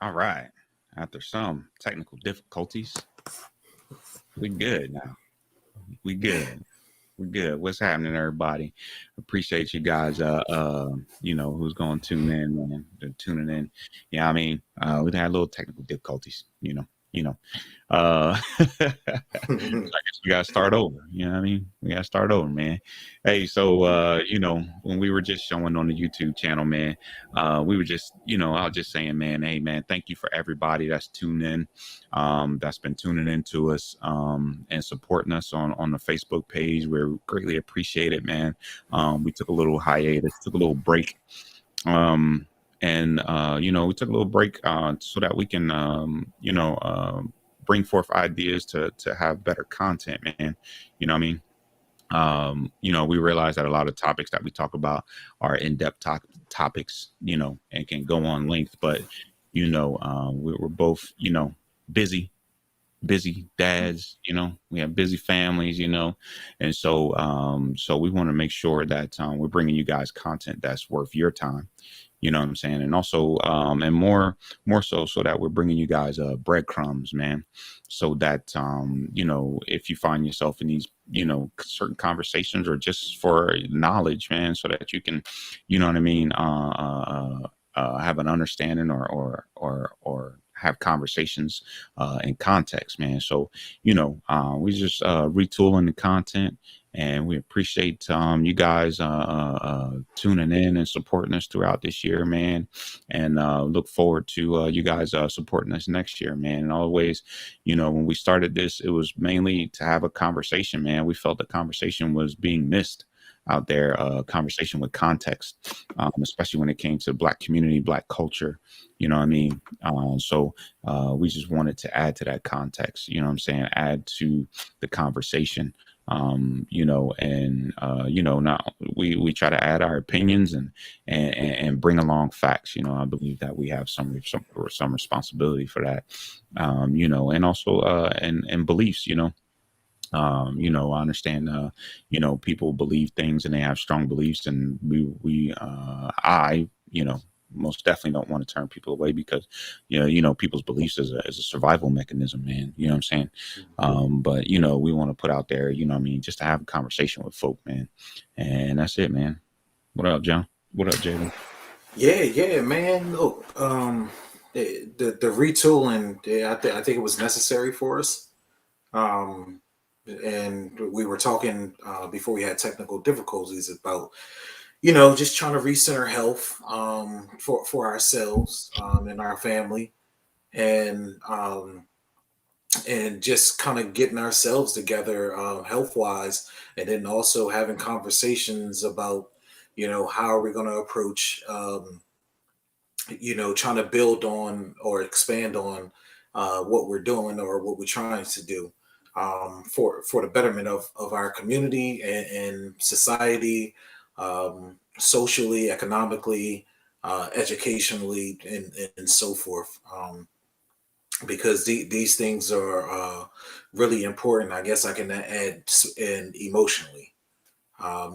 All right. After some technical difficulties, we good now. We good. We good. What's happening, everybody? Appreciate you guys. Who's going to tune in, man? They're tuning in. Yeah, I mean, we had a little technical difficulties. So I guess we gotta start over. You know what I mean? We gotta start over, man. Hey, so when we were just showing on the YouTube channel, man, we were just, I was just saying, man, hey man, thank you for everybody that's tuned in, that's been tuning in to us, and supporting us on the Facebook page. We're greatly appreciate it, man. We took a little hiatus, took a little break. We took a little break so that we can bring forth ideas to have better content, man. You know what I mean? We realize that a lot of topics that we talk about are in-depth topics, and can go on length, but we're both, busy dads, we have busy families, and so we want to make sure that we're bringing you guys content that's worth your time. You know what I'm saying? And also, and more so that we're bringing you guys breadcrumbs, man, so that, if you find yourself in these, certain conversations or just for knowledge, man, so that you can, you know what I mean, have an understanding or have conversations in context, man. So, we just retooling the content. And we appreciate you guys tuning in and supporting us throughout this year, man. And look forward to you guys supporting us next year, man. And always, when we started this, it was mainly to have a conversation, man. We felt the conversation was being missed out there, conversation with context, especially when it came to Black community, Black culture. You know what I mean? So we just wanted to add to that context, you know what I'm saying? Add to the conversation. Now we try to add our opinions and bring along facts. I believe that we have some responsibility for that. And also and beliefs. I understand. People believe things and they have strong beliefs, and I most definitely don't want to turn people away because, people's beliefs is a survival mechanism, man. You know what I'm saying? But, we want to put out there, just to have a conversation with folk, man. And that's it, man. What up, John? What up, Jalen? Yeah, man. Look, the retooling, I think it was necessary for us. And we were talking before we had technical difficulties about just trying to recenter health for ourselves and our family, and just kind of getting ourselves together health wise, and then also having conversations about how are we going to approach trying to build on or expand on what we're doing or what we're trying to do for the betterment of our community and society, socially, economically, educationally, and so forth. Because these things are really important. I guess I can add and emotionally.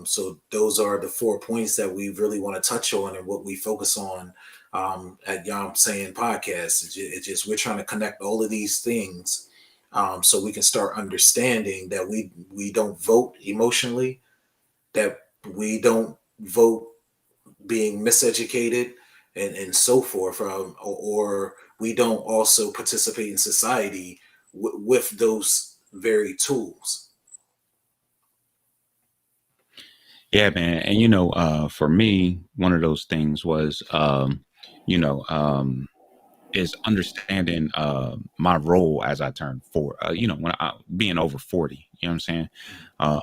So those are the 4 points that we really want to touch on and what we focus on at Yah'm Saying Podcast. It's just we're trying to connect all of these things so we can start understanding that we don't vote emotionally, that we don't vote being miseducated and so forth, or we don't also participate in society with those very tools. Yeah, man. And, for me, one of those things was, is understanding my role as I turn 4. When I being over 40, you know what I'm saying?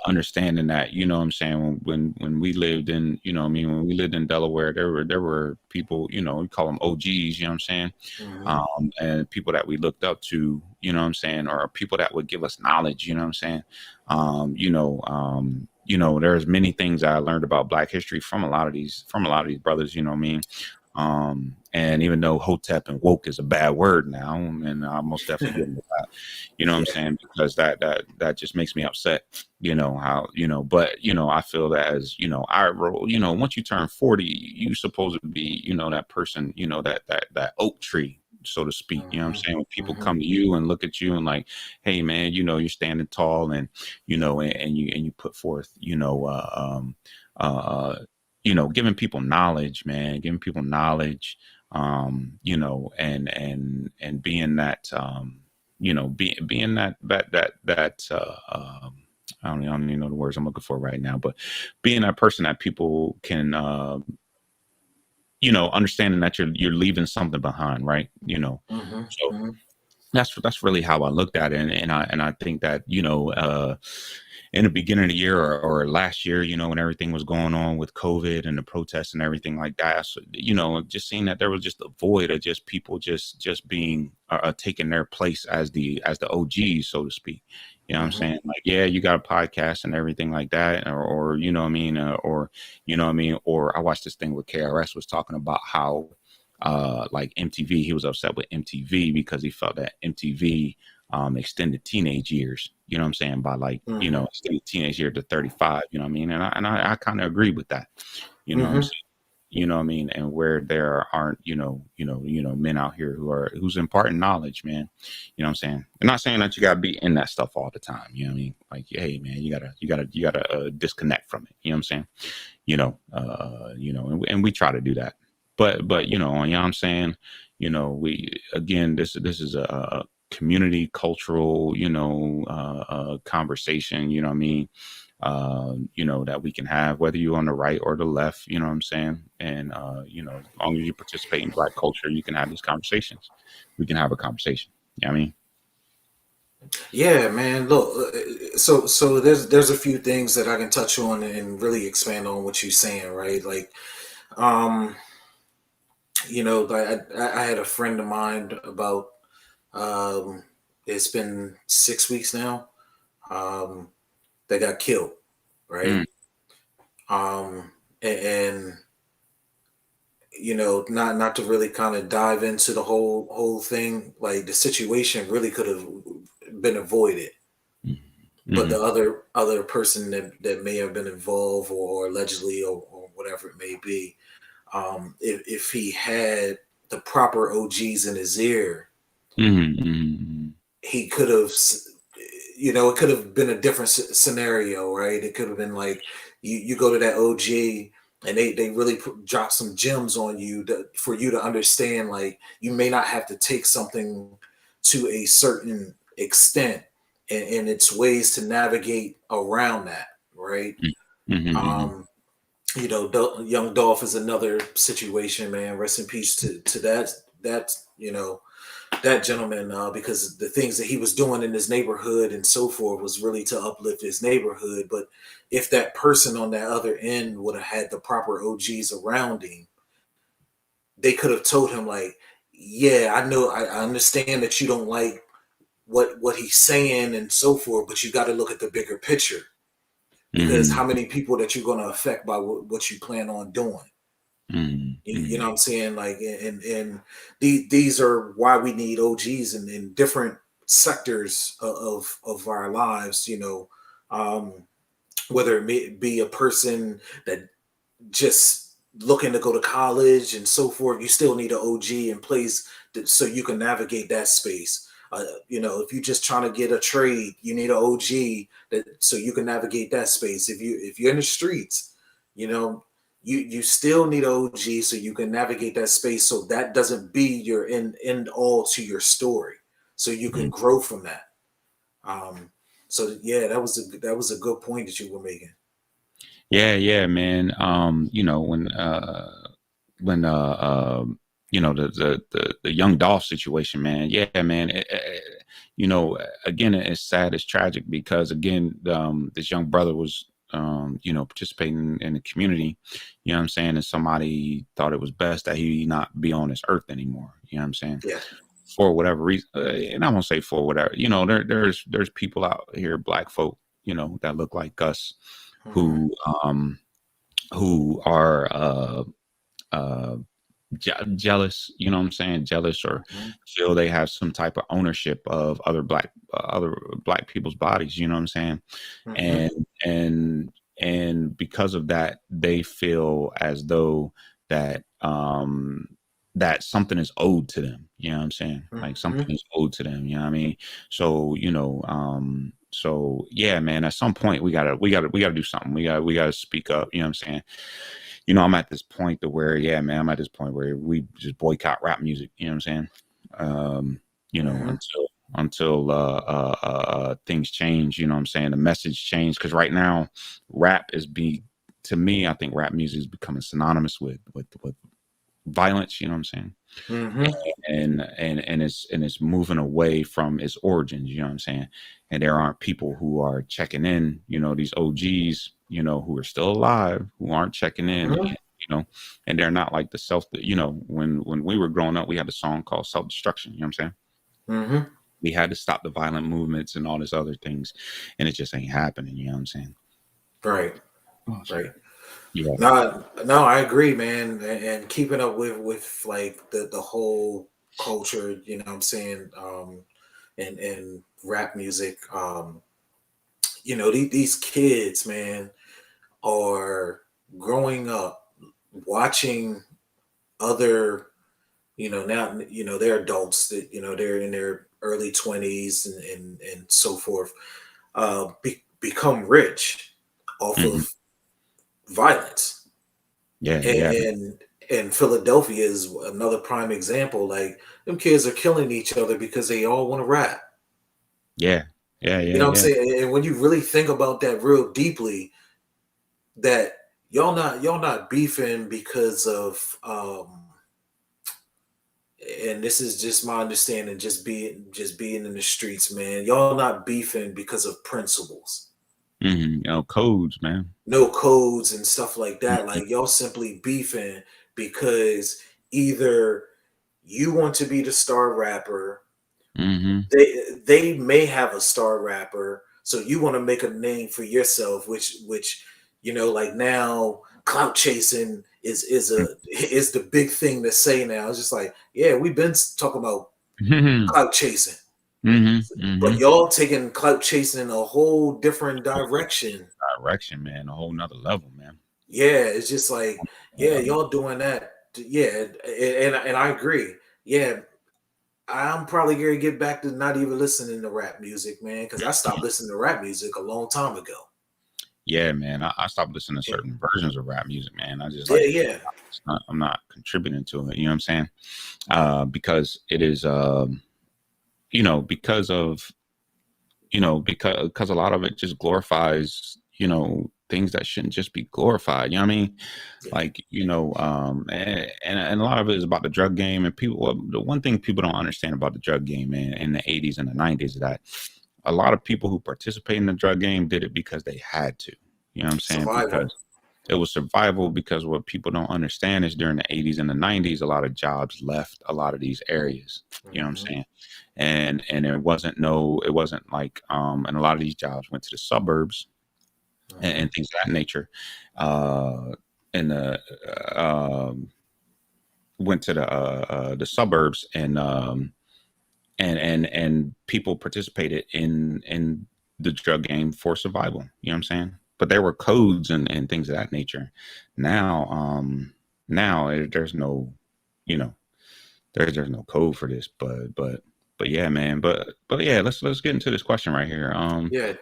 Understanding that, you know what I'm saying, when we lived in, when we lived in Delaware, there were people, we call them OGs, you know what I'm saying? Mm-hmm. And people that we looked up to, you know what I'm saying, or people that would give us knowledge, you know what I'm saying? There's many things I learned about Black history from a lot of these brothers, you know what I mean? And even though hotep and woke is a bad word now, and I most definitely get into that, you know what I'm saying? Because that just makes me upset, but, I feel that as, our role, once you turn 40, you supposed to be, that person, that oak tree so to speak. You know what I'm Hmm. saying? When people Hmm. come to you and look at you and like, hey man, you're standing tall, and and you put forth, uh giving people knowledge, man, giving people knowledge, and being that, being that I don't even know the words I'm looking for right now, but being that person that people can, understanding that you're leaving something behind, right? Hmm. So Hmm. that's really how I looked at it, and I think that, in the beginning of the year, or last year, when everything was going on with COVID and the protests and everything like that, so, just seeing that there was just a void of just people just being, taking their place as the OGs, so to speak. You know what I'm Hmm. saying? Like, yeah, you got a podcast and everything like that, or you know what I mean, or I watched this thing where KRS was talking about how, like MTV, he was upset with MTV because he felt that MTV, extended teenage years, you know what I'm saying, by like, Hmm. extended teenage year to 35, you know what I mean? And I kind of agree with that, you know what I'm Hmm. saying? You know what I mean? And where there aren't, men out here who's imparting knowledge, man. You know what I'm saying? I'm not saying that you gotta be in that stuff all the time. You know what I mean? Like, hey man, you gotta disconnect from it. You know what I'm saying? And we try to do that. But you know what I'm saying? We, again, this is a community cultural, conversation, you know what I mean? That we can have, whether you're on the right or the left, you know what I'm saying? And as long as you participate in Black culture, you can have these conversations. We can have a conversation. You know what I mean? Yeah, man. Look, so there's a few things that I can touch on and really expand on what you're saying, right? Like, um, like I had a friend of mine about, um, it's been 6 weeks now. Um, that got killed, right? Mm, Um, and not to really kind of dive into the whole thing. Like the situation really could have been avoided, mm, but the mm, other person that may have been involved, or allegedly, or whatever it may be, if he had the proper OGs in his ear, mm, mm, he could have, it could have been a different scenario, right? It could have been like you go to that OG and they really drop some gems on you for you to understand, like you may not have to take something to a certain extent, and it's ways to navigate around that, right? mm, mm, mm, um young Dolph is another situation, man. Rest in peace to that that gentleman, because the things that he was doing in his neighborhood and so forth was really to uplift his neighborhood. But if that person on that other end would have had the proper OGs around him, they could have told him like, yeah, I know, I understand that you don't like what he's saying and so forth, but you got to look at the bigger picture, because mm, how many people that you're going to affect by what you plan on doing. mm, You know mm, what I'm saying? Like, and these are why we need OGs in different sectors of our lives. Whether it may be a person that just looking to go to college and so forth, you still need an OG in place so you can navigate that space. If you're just trying to get a trade, you need an OG that so you can navigate that space. If you're in the streets, you know, you still need an OG so you can navigate that space. So that doesn't be your end all to your story. So you can mm. grow from that. Um, so yeah, that was a good point that you were making. Yeah, yeah, man. When the young Dolph situation, man. Yeah, man. Again, it's sad, it's tragic because again, this young brother was, participating in the community. You know what I'm saying? And somebody thought it was best that he not be on this earth anymore. You know what I'm saying? Yeah. For whatever reason, and I won't say for whatever. There's people out here, Black folk, that look like us, Hmm. who um who are, uh jealous, you know what I'm saying, jealous, or Hmm. feel they have some type of ownership of other black people's bodies, you know what I'm saying? Hmm. And and because of that, they feel as though that, that something is owed to them. You know what I'm saying? Like something Hmm. is owed to them. You know what I mean? So, so yeah, man, at some point we gotta do something. We gotta speak up. You know what I'm saying? I'm at this point to where, yeah, man, I'm at this point where we just boycott rap music. You know what I'm saying? Um, Hmm. until things change. You know what I'm saying? The message change, because right now, rap is be to me, I think rap music is becoming synonymous with violence. You know what I'm saying? Hmm. And it's moving away from its origins. You know what I'm saying? And there aren't people who are checking in. These OGs. Who are still alive, who aren't checking in. Hmm. And they're not like the self. When we were growing up, we had a song called Self Destruction. You know what I'm saying? Hmm. We had to stop the violent movements and all this other things, and it just ain't happening. You know what I'm saying? Right. Oh, sorry. Right. Yeah. No, no, I agree, man. And keeping up with like the whole culture, you know what I'm saying, and rap music, these kids, man, are growing up watching other, now, they're adults that, they're in their early 20s and so forth, become rich off Hmm. of violence. Yeah. Yeah. And Philadelphia is another prime example. Like, them kids are killing each other because they all want to rap. Yeah. Yeah. You Yeah. know what I'm Yeah. saying? And when you really think about that real deeply, that y'all not beefing because of and this is just my understanding, just being in the streets, man. Y'all not beefing because of principles, Codes, man. no codes and stuff like that. Hmm. Like, y'all simply beefing because either you want to be the star rapper, Hmm. they may have a star rapper, so you want to make a name for yourself, which like, now clout chasing is the big thing to say now. It's just like, yeah, we've been talking about Hmm. clout chasing, Hmm. but Hmm. y'all taking clout chasing a whole different direction. Direction, man. A whole nother level, man. Yeah, it's just like, yeah, Level. y'all doing that. Yeah, and I agree. Yeah, I'm probably gonna get back to not even listening to rap music, man, because I stopped listening to rap music a long time ago. Yeah, man. I stopped listening to Yeah, certain versions of rap music, man. I just yeah, like yeah. I'm not contributing to it. You know what I'm saying? Because it is, because of because a lot of it just glorifies things that shouldn't just be glorified. You know what I mean? Yeah. Like, and a lot of it is about the drug game. And people, well, the one thing people don't understand about the drug game, man, in the 80s and the 90s, is that a lot of people who participate in the drug game did it because they had to. You know what I'm saying? Survival. Because it was survival. Because what people don't understand is during the 80s and the 90s, a lot of jobs left a lot of these areas. You know what I'm Hmm. saying? And it wasn't like, and a lot of these jobs went to the suburbs, and Hmm. things of that nature. Uh, and went to the suburbs, and people participated in the drug game for survival. You know what I'm saying? But there were codes and things of that nature. Now, there's no, you know, there's no code for this. But yeah, man. But yeah, let's get into this question right here. Yeah.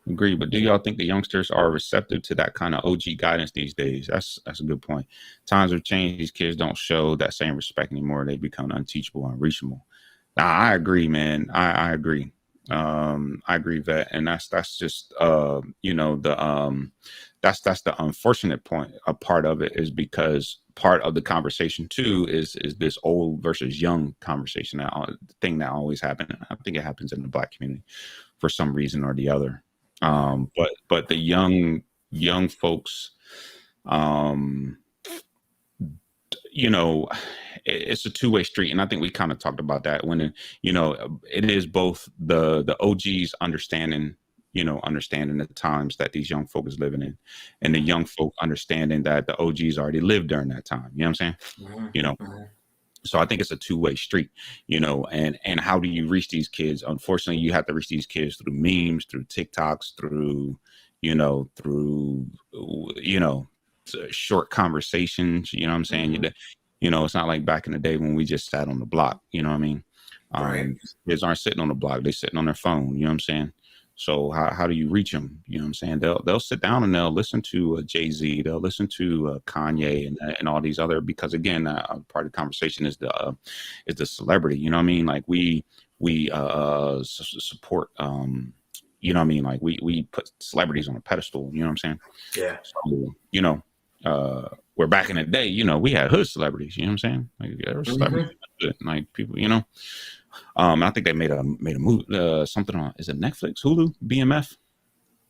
Agree, but do y'all think the youngsters are receptive to that kind of OG guidance these days? That's a good point. Times have changed. These kids don't show that same respect anymore. They become unteachable, unreachable. Now, I agree, man. I agree. I agree that, and that's just that's the unfortunate point. A part of it is because part of the conversation too is this old versus young conversation. That thing that always happens. I think it happens in the Black community for some reason or the other. But the young folks, um, you know, it's a two-way street, and I think we kind of talked about that when it is both the OGs understanding the times that these young folk is living in, and the young folk understanding that the OGs already lived during that time. You know what I'm saying? Hmm. You know, Hmm. so I think it's a two-way street, and how do you reach these kids? Unfortunately, you have to reach these kids through memes, through TikToks, through short conversations. You know what I'm saying? Hmm. You know, it's not like back in the day when we just sat on the block. You know what I mean? Right. Kids aren't sitting on the block; they're sitting on their phone. You know what I'm saying? So how do you reach them? You know what I'm saying? They'll sit down and they'll listen to Jay-Z. They'll listen to Kanye and all these other, because again, part of the conversation is the celebrity. You know what I mean? Like we support. You know what I mean? Like we put celebrities on a pedestal. You know what I'm saying? Yeah. So, you know, where back in the day, you know, we had hood celebrities. You know what I'm saying? Like there were celebrities, Hmm. like people. You know, I think they made a movie, something on, is it Netflix, Hulu, BMF?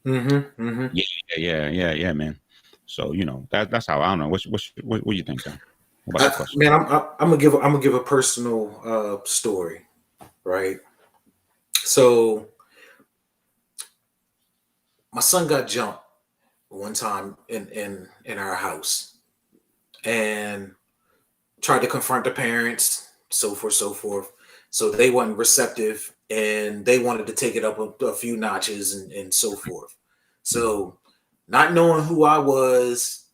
Hmm. Hmm. Yeah, yeah, man. So you know that's how, I don't know. What do you think, John? What about your question? Man, I'm gonna give a personal story, right? So my son got jumped one time in our house, and tried to confront the parents, so forth, so forth. So they weren't receptive, and they wanted to take it up a few notches, and so forth. So, not knowing who I was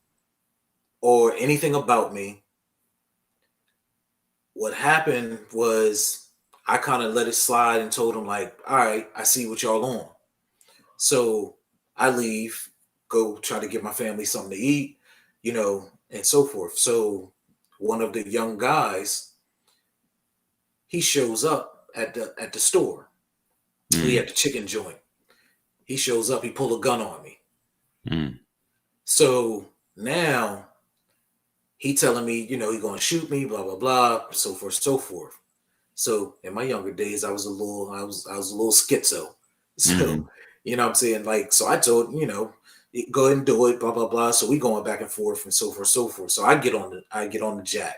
or anything about me, what happened was I kind of let it slide and told them like, "All right, I see what y'all on." So I leave, go try to get my family something to eat, and so forth. So one of the young guys, he shows up at the store. We Mm, at the chicken joint. He shows up. He pulled a gun on me. mm, So now he telling me, he gonna shoot me, blah blah blah, so forth, so forth. So in my younger days, I was a little schizo. mm, So what I'm saying, like, so I told go ahead and do it, blah blah blah. So we going back and forth and so forth, so forth. So I get on the jack,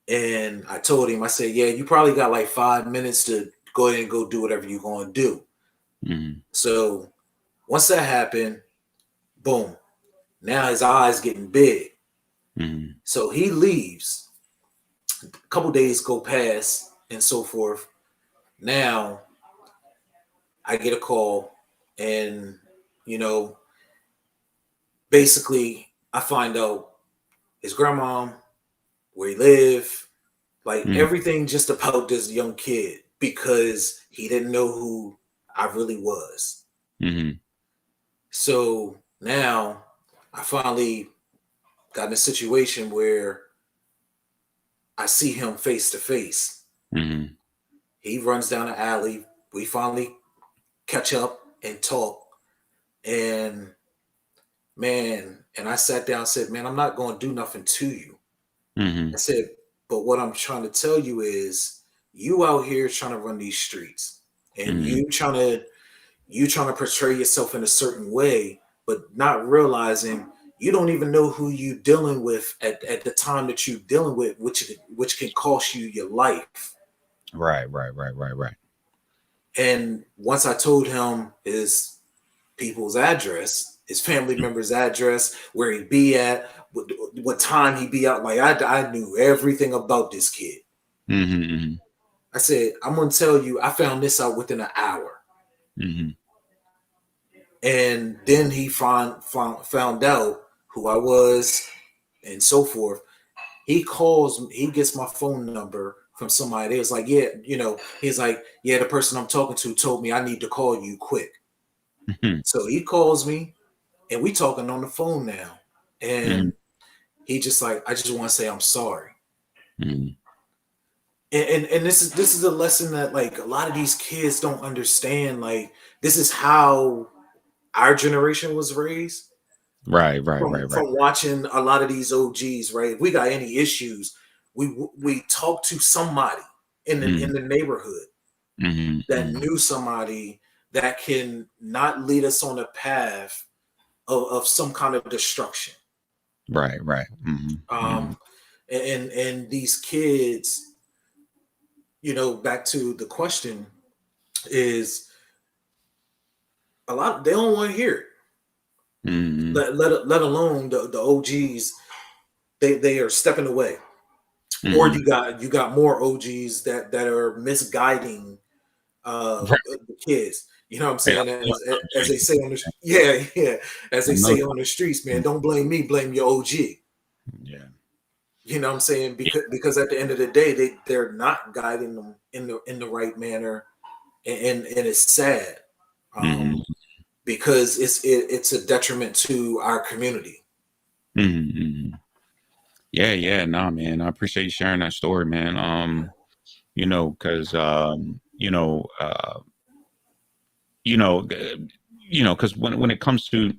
and I told him, I said, yeah, you probably got like 5 minutes to go ahead and go do whatever you're gonna do. mm, So once that happened, boom. Now his eyes getting big. mm, So he leaves. A couple days go past and so forth. Now I get a call, and you know, basically I find out his grandma, where he live, like mm, everything just about this young kid, because he didn't know who I really was. mm, So now I finally got in a situation where I see him face to face. mm, He runs down the alley. We finally catch up and talk. And man, and I sat down and said, man, I'm not going to do nothing to you. I mm, said, but what I'm trying to tell you is you out here trying to run these streets, and mm, you trying to portray yourself in a certain way, but not realizing you don't even know who you dealing with at the time that you dealing with, which can cost you your life. right. And once I told him his people's address, his family member's address, where he be at, what time he be out, like I knew everything about this kid. Mm, I said, I'm gonna tell you, I found this out within an hour. mm, And then he found out who I was and so forth. He calls me, he gets my phone number from somebody. They was like, yeah, he's like, yeah, the person I'm talking to told me I need to call you quick. mm, So he calls me, and we talking on the phone now. mm, And he just like, I just want to say I'm sorry. mm. And this is a lesson that like a lot of these kids don't understand. Like, this is how our generation was raised, Right. from watching a lot of these OGs, right? If we got any issues, we talk to somebody in Mm, the neighborhood that mm. knew somebody that can not lead us on a path of some kind of destruction. Right. Um, and these kids, back to the question, is a lot they don't want to hear it. Mm, Let alone the OGs, they are stepping away. Or mm. you got more OGs that are misguiding Right. the kids. You know what I'm Hey, saying? As they say on the yeah, as I they know. say on the streets, man, don't blame me, blame your OG. Yeah. You know what I'm saying? Yeah. Because at the end of the day, they're not guiding them in the right manner, and it's sad, Hmm. because it's a detriment to our community. Hmm. Yeah, yeah, nah, man. I appreciate you sharing that story, man. Because you know, because when it comes to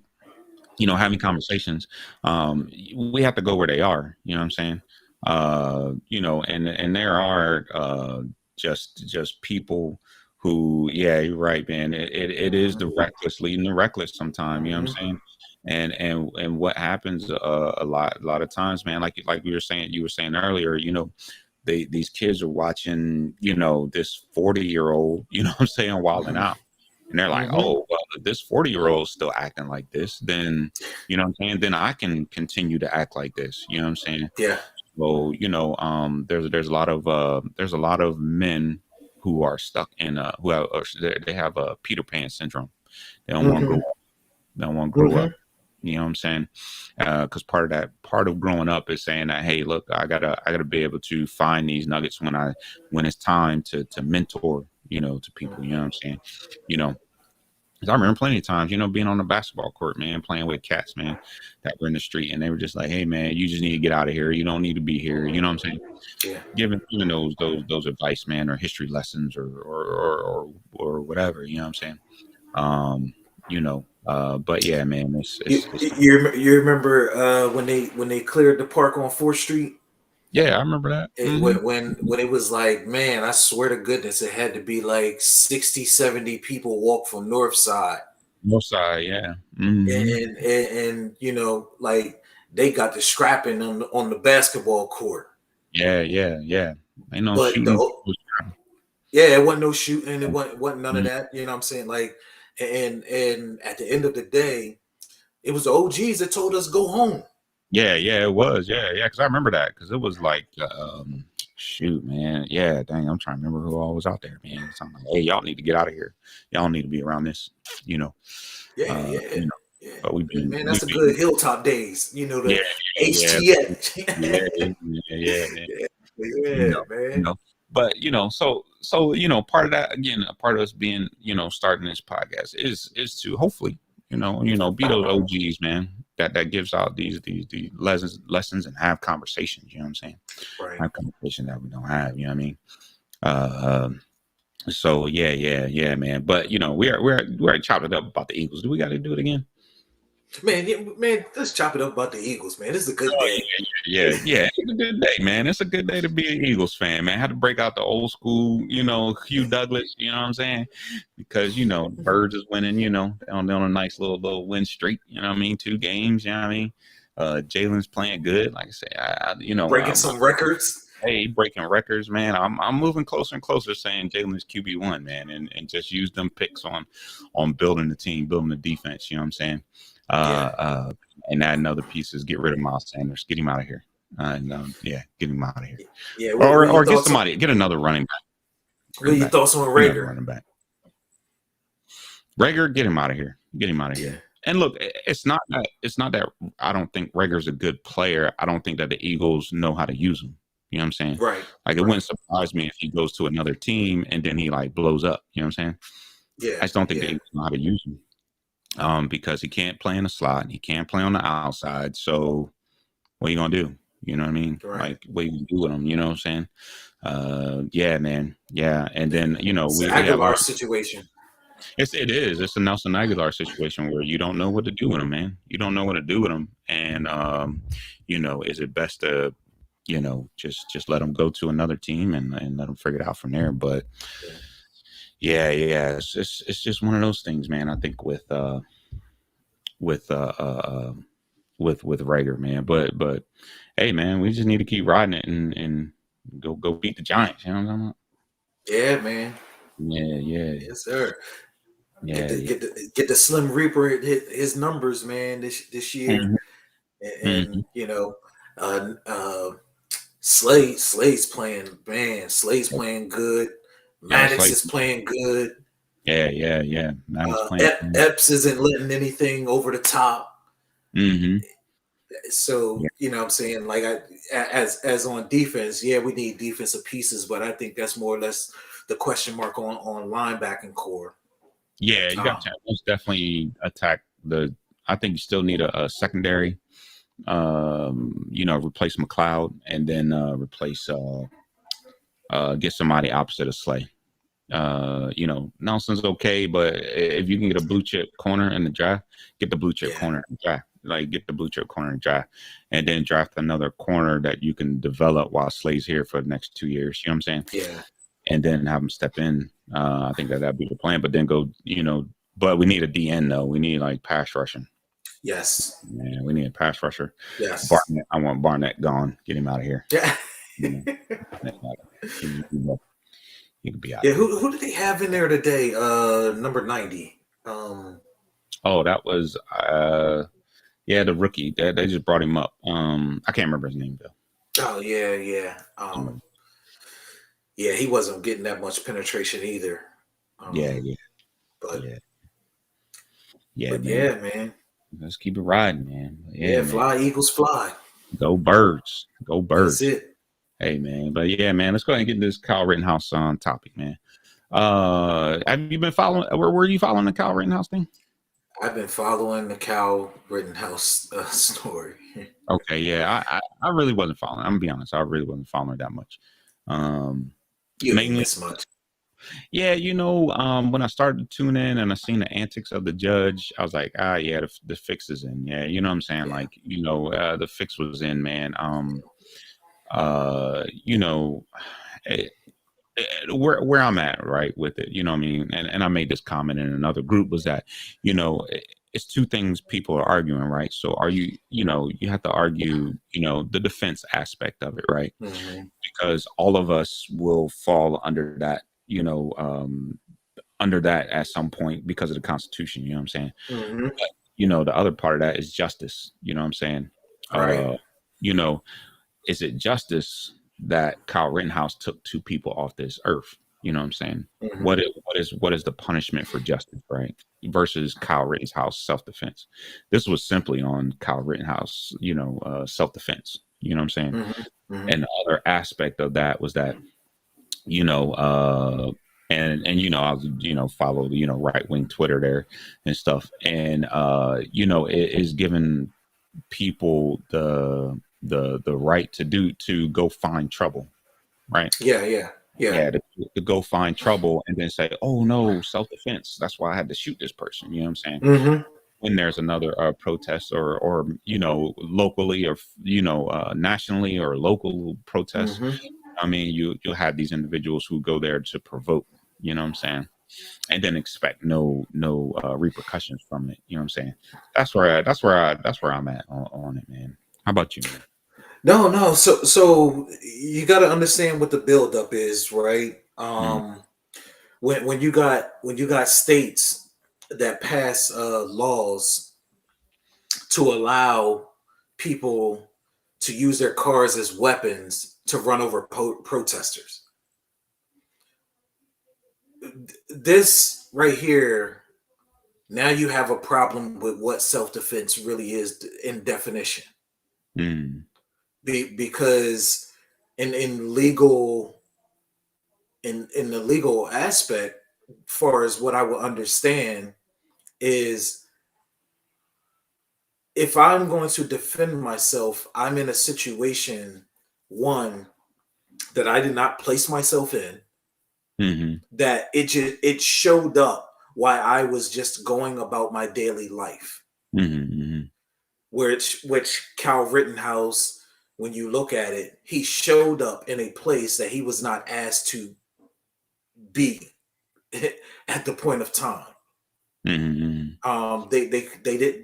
having conversations, we have to go where they are. You know what I'm saying? And there are just people who, yeah, you're right, man. It is the reckless leading the reckless sometime. You know what I'm Hmm. saying? And what happens a lot of times, man, like you were saying earlier, these kids are watching, this 40-year-old, what I'm saying, wilding out. And they're like, Hmm. oh, well, if this 40-year-old is still acting like this, then, what I'm saying, then I can continue to act like this. You know what I'm saying? Yeah. So, there's a lot of men who are stuck in who have they have a Peter Pan syndrome. They don't want to grow Hmm. up. They don't want to grow Hmm. up. You know what I'm saying? Because part of growing up is saying that, hey, look, I gotta be able to find these nuggets when it's time to mentor, to people. You know what I'm saying? You know, 'cause I remember plenty of times, being on the basketball court, man, playing with cats, man, that were in the street, and they were just like, hey, man, you just need to get out of here. You don't need to be here. You know what I'm saying? Yeah. Giving those advice, man, or history lessons, or whatever. You know what I'm saying? But yeah, man, it's You remember when they cleared the park on 4th Street? yeah, I remember that. When it was like, man, I swear to goodness, it had to be like 60, 70 people walk from North Side, North side, yeah. and like they got the scrapping on the basketball court. Yeah, yeah, yeah. Ain't no But shooting. yeah, it wasn't no shooting, it wasn't none of that. You know what I'm saying? Like, and at the end of the day, it was the OGs that told us go home. Yeah, yeah, it was. Yeah, yeah, because I remember that because it was like, shoot, man. Yeah, dang, I'm trying to remember who all was out there, man. So I'm like, hey, y'all need to get out of here. Y'all need to be around this, you know. Yeah, Uh, yeah, you know, yeah. but Man, that's a good hilltop days. yeah, The yeah, HTX. yeah, yeah, yeah, man. Yeah, You yeah, know, you man. know. But part of that again, a part of us being, starting this podcast is to hopefully, be those OGs, man, that gives out these lessons and have conversations. You know what I'm saying? Right. Have conversations that we don't have. You know what I mean? Uh, um, so yeah, yeah, yeah, man. But we're chopped it up about the Eagles. Do we got to do it again? Man, yeah, man, let's chop it up about the Eagles, man. This is a good Oh day. yeah, yeah, yeah. It's a good day, man. It's a good day to be an Eagles fan, man. I had to break out the old school, Hugh Douglas. You know what I'm saying? Because the Birds is winning. They're on a nice little win streak. You know what I mean? 2 games. You know what I mean? Jalen's playing good. Like I said, Breaking some records. hey, breaking records, man. I'm moving closer and closer, saying Jalen's QB1, man, and just use them picks on building the team, building the defense. You know what I'm saying? Yeah. Uh, uh, and add another pieces. Get rid of Miles Sanders. Get him out of here. Yeah, get him out of here. Yeah. Or get somebody. Get another running back. What are your thoughts on Get another Rager? running back. Rager, get him out of here. Get him out of Yeah. here. And look, it's not that I don't think Rager's a good player. I don't think that the Eagles know how to use him. You know what I'm saying? Right. Like it Right. wouldn't surprise me if he goes to another team and then he like blows up. You know what I'm saying? Yeah. I just don't think the Yeah. Eagles know how to use him. Because he can't play in the slot and he can't play on the outside. So what are you gonna do? You know what I mean? Right. Like what you do with him, you know what I'm saying? Yeah, man. Yeah. And then, It's the we have Aguilar all situation. it's a Nelson Aguilar situation where you don't know what to do with him, man. You don't know what to do with him. And is it best to, just let him go to another team and let him figure it out from there. But Yeah. yeah, it's just one of those things, man. I think with uh, uh uh, with Rager, man. But hey, man, we just need to keep riding it and go beat the Giants. You know what I'm talking about? Yeah, man. Yeah, yeah, Yes, sir. Get yeah, the yeah. get the Slim Reaper his numbers, man, this year, Hmm. and Hmm. Slade's playing, man. Slade's playing good. Yeah, Maddox Slate. is playing good. Yeah, yeah, yeah. Maddox playing. Epps isn't letting anything over the top. Mm-hmm. So Yeah. you know what I'm saying, like as on defense, yeah, we need defensive pieces, but I think that's more or less the question mark on linebacking core. Yeah, you got Um, to most definitely attack the. I think you still need a secondary. Replace McLeod and then replace get somebody opposite of Slay. Nelson's okay, but if you can get a blue chip corner in the draft, get the blue chip yeah, corner in the draft. Like get the blue chip corner in the draft, and then draft another corner that you can develop while Slay's here for the next 2 years. You know what I'm saying? yeah, And then have him step in. I think that'd be the plan. But then go, but we need a DN though. We need like pass rushing. yes, Man, we need a pass rusher. yes, Barnett, I want Barnett gone. Get him out of here. yeah. You he could be out Yeah, of here. who did they have in there today? Number 90. Oh, that was the rookie. They just brought him up. I can't remember his name though. Oh yeah, yeah. Yeah, he wasn't getting that much penetration either. Yeah, But yeah, man. yeah, man. Let's keep it riding, man. Yeah, Man. fly Eagles fly. Go Birds. Go That's Birds. it. Hey man, but yeah, man, let's go ahead and get this Kyle Rittenhouse on topic, man. Have you been following? Where were you following the Kyle Rittenhouse thing? I've been following the Cal Rittenhouse story. Okay, yeah, I really wasn't following. I'm gonna be honest, I really wasn't following that much. You didn't Mainly, miss much. yeah, when I started to tune in and I seen the antics of the judge, I was like, yeah, the fix is in. Yeah, you know what I'm saying? Yeah. Like, the fix was in, man. It, where I'm at, right, with it, you know what I mean? And I made this comment in another group was that, it's two things people are arguing, right? So you have to argue, the defense aspect of it, right? Mm-hmm. Because all of us will fall under that, at some point because of the Constitution, you know what I'm saying? Mm-hmm. But, the other part of that is justice, you know what I'm saying? Right. Is it justice that Kyle Rittenhouse took two people off this earth? You know what I'm saying? Mm-hmm. What is the punishment for justice, right? Versus Kyle Rittenhouse self-defense. This was simply on Kyle Rittenhouse, self-defense. You know what I'm saying? Mm-hmm. Mm-hmm. And the other aspect of that was that, I was, follow the, right wing Twitter there and stuff. And it is giving people the right to go find trouble, right? Yeah. To go find trouble and then say, oh no, self-defense, that's why I had to shoot this person, you know what I'm saying? Mm-hmm. When there's another protest or locally or nationally or local protests, Mm-hmm. I mean, you'll have these individuals who go there to provoke, you know what I'm saying, and then expect no repercussions from it, you know what I'm saying? That's where I'm at on it, man. How about you, man? No. So you got to understand what the buildup is, right? Mm, When you got states that pass laws to allow people to use their cars as weapons to run over protesters. This right here, now you have a problem with what self-defense really is in definition. mm, Because in legal in the legal aspect, far as what I will understand is if I'm going to defend myself, I'm in a situation, one, that I did not place myself in, mm-hmm, that it showed up while I was just going about my daily life. mm-hmm, Which Cal Rittenhouse, when you look at it, he showed up in a place that he was not asked to be at the point of time. mm-hmm. They did,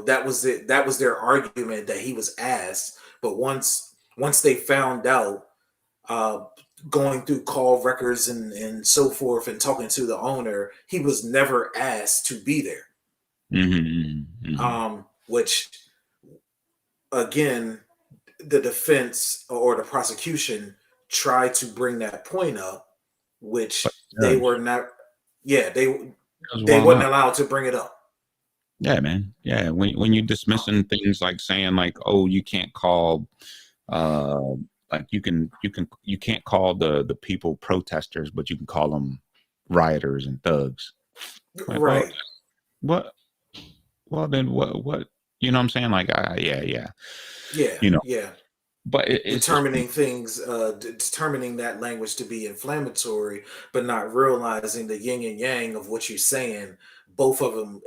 that was it. That was their argument, that he was asked. But once they found out, going through call records and so forth and talking to the owner, he was never asked to be there. Mm-hmm, mm-hmm. Which again, the defense or the prosecution tried to bring that point up, which they were not. Yeah, they wasn't allowed to bring it up. Yeah, man. Yeah, when you dismissing things like saying like, oh, you can't call uh, like you can't call the people protesters, but you can call them rioters and thugs. Like, well, Right. what? Well, then what? You know what I'm saying? Like, yeah, yeah. Yeah. You know, Yeah. but it's just Determining things, determining that language to be inflammatory, but not realizing the yin and yang of what you're saying. Both of them,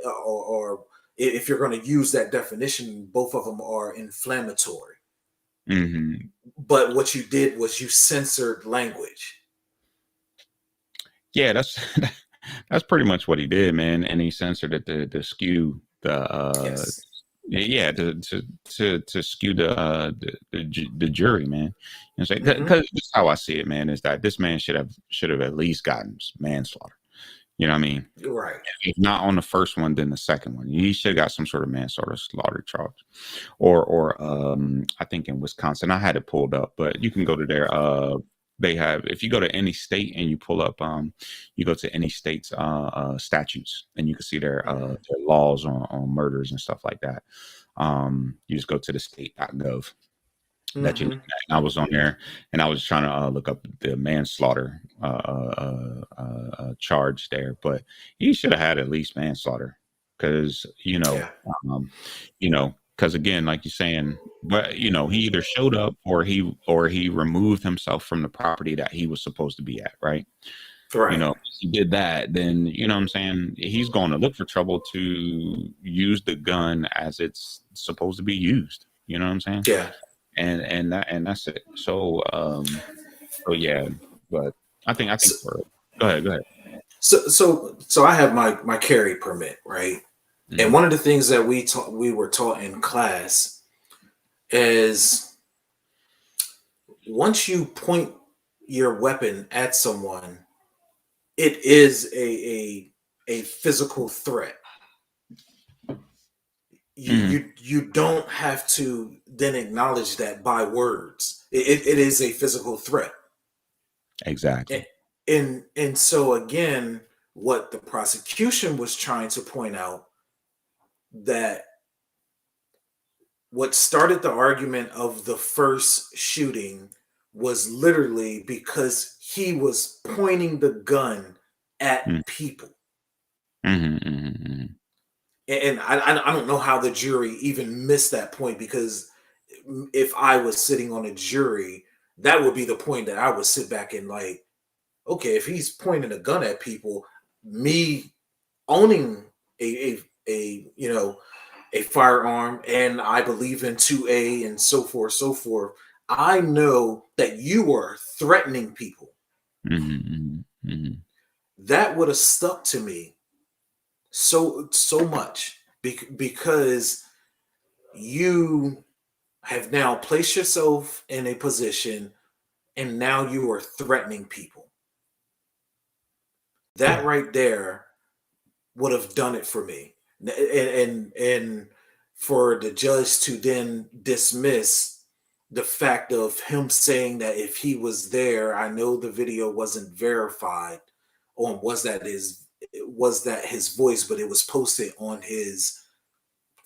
if you're going to use that definition, both of them are inflammatory. mhm. But what you did was you censored language. Yeah, that's that's pretty much what he did, man. And he censored it to skew the Yes. yeah, to skew the jury, man. And say Mm-hmm. because this is how I see it, man, is that this man should have at least gotten manslaughter. You know what I mean? Right. If not on the first one, then the second one. He should have got some sort of manslaughter slaughter charge. Or I think in Wisconsin, I had it pulled up, but you can go to their they have if you go to any state and you pull up you go to any state's statutes and you can see Mm-hmm. their laws on murders and stuff like that. You just go to the state.gov that you're Mm-hmm. looking at. And I was on there and I was trying to look up the manslaughter charge there, but he should have had at least manslaughter because Yeah. um, because again, like you're saying, but he either showed up or he removed himself from the property that he was supposed to be at, right? Right. If he did that, then what I'm saying, he's going to look for trouble to use the gun as it's supposed to be used. You know what I'm saying? Yeah. And that's it. So yeah, but I think So, for go ahead. so I have my carry permit, right? And Mm, one of the things that we were taught in class is once you point your weapon at someone, it is a physical threat. mm, You don't have to then acknowledge that by words. It is a physical threat. exactly. And so again, what the prosecution was trying to point out, that what started the argument of the first shooting was literally because he was pointing the gun Mm, at people. mhm, mhm, mhm. And I don't know how the jury even missed that point, because if I was sitting on a jury, that would be the point that I would sit back and like, okay, if he's pointing a gun at people, me owning a a firearm, and I believe in 2A and so forth, I know that you are threatening people. Mhm, mhm, mhm. That would have stuck to me so much, because you have now placed yourself in a position and now you are threatening people. That Yeah. right there would have done it for me. And for the judge to then dismiss the fact of him saying that if he was there, I know the video wasn't verified on was that his voice, but it was posted on his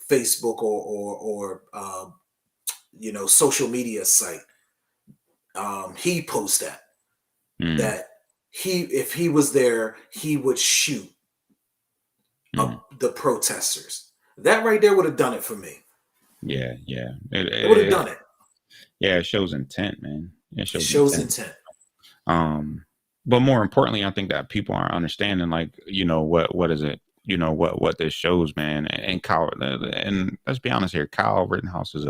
Facebook or social media site. He posted Mm, that he if he was there, he would shoot mm. up the protesters. That right there would have done it for me. Yeah, yeah. It would have done it. Yeah, it shows intent, man. It It shows shows intent. intent. Um, but more importantly, I think that people aren't understanding, like, what is it? What this shows, man. And Kyle, and let's be honest here, Kyle Rittenhouse is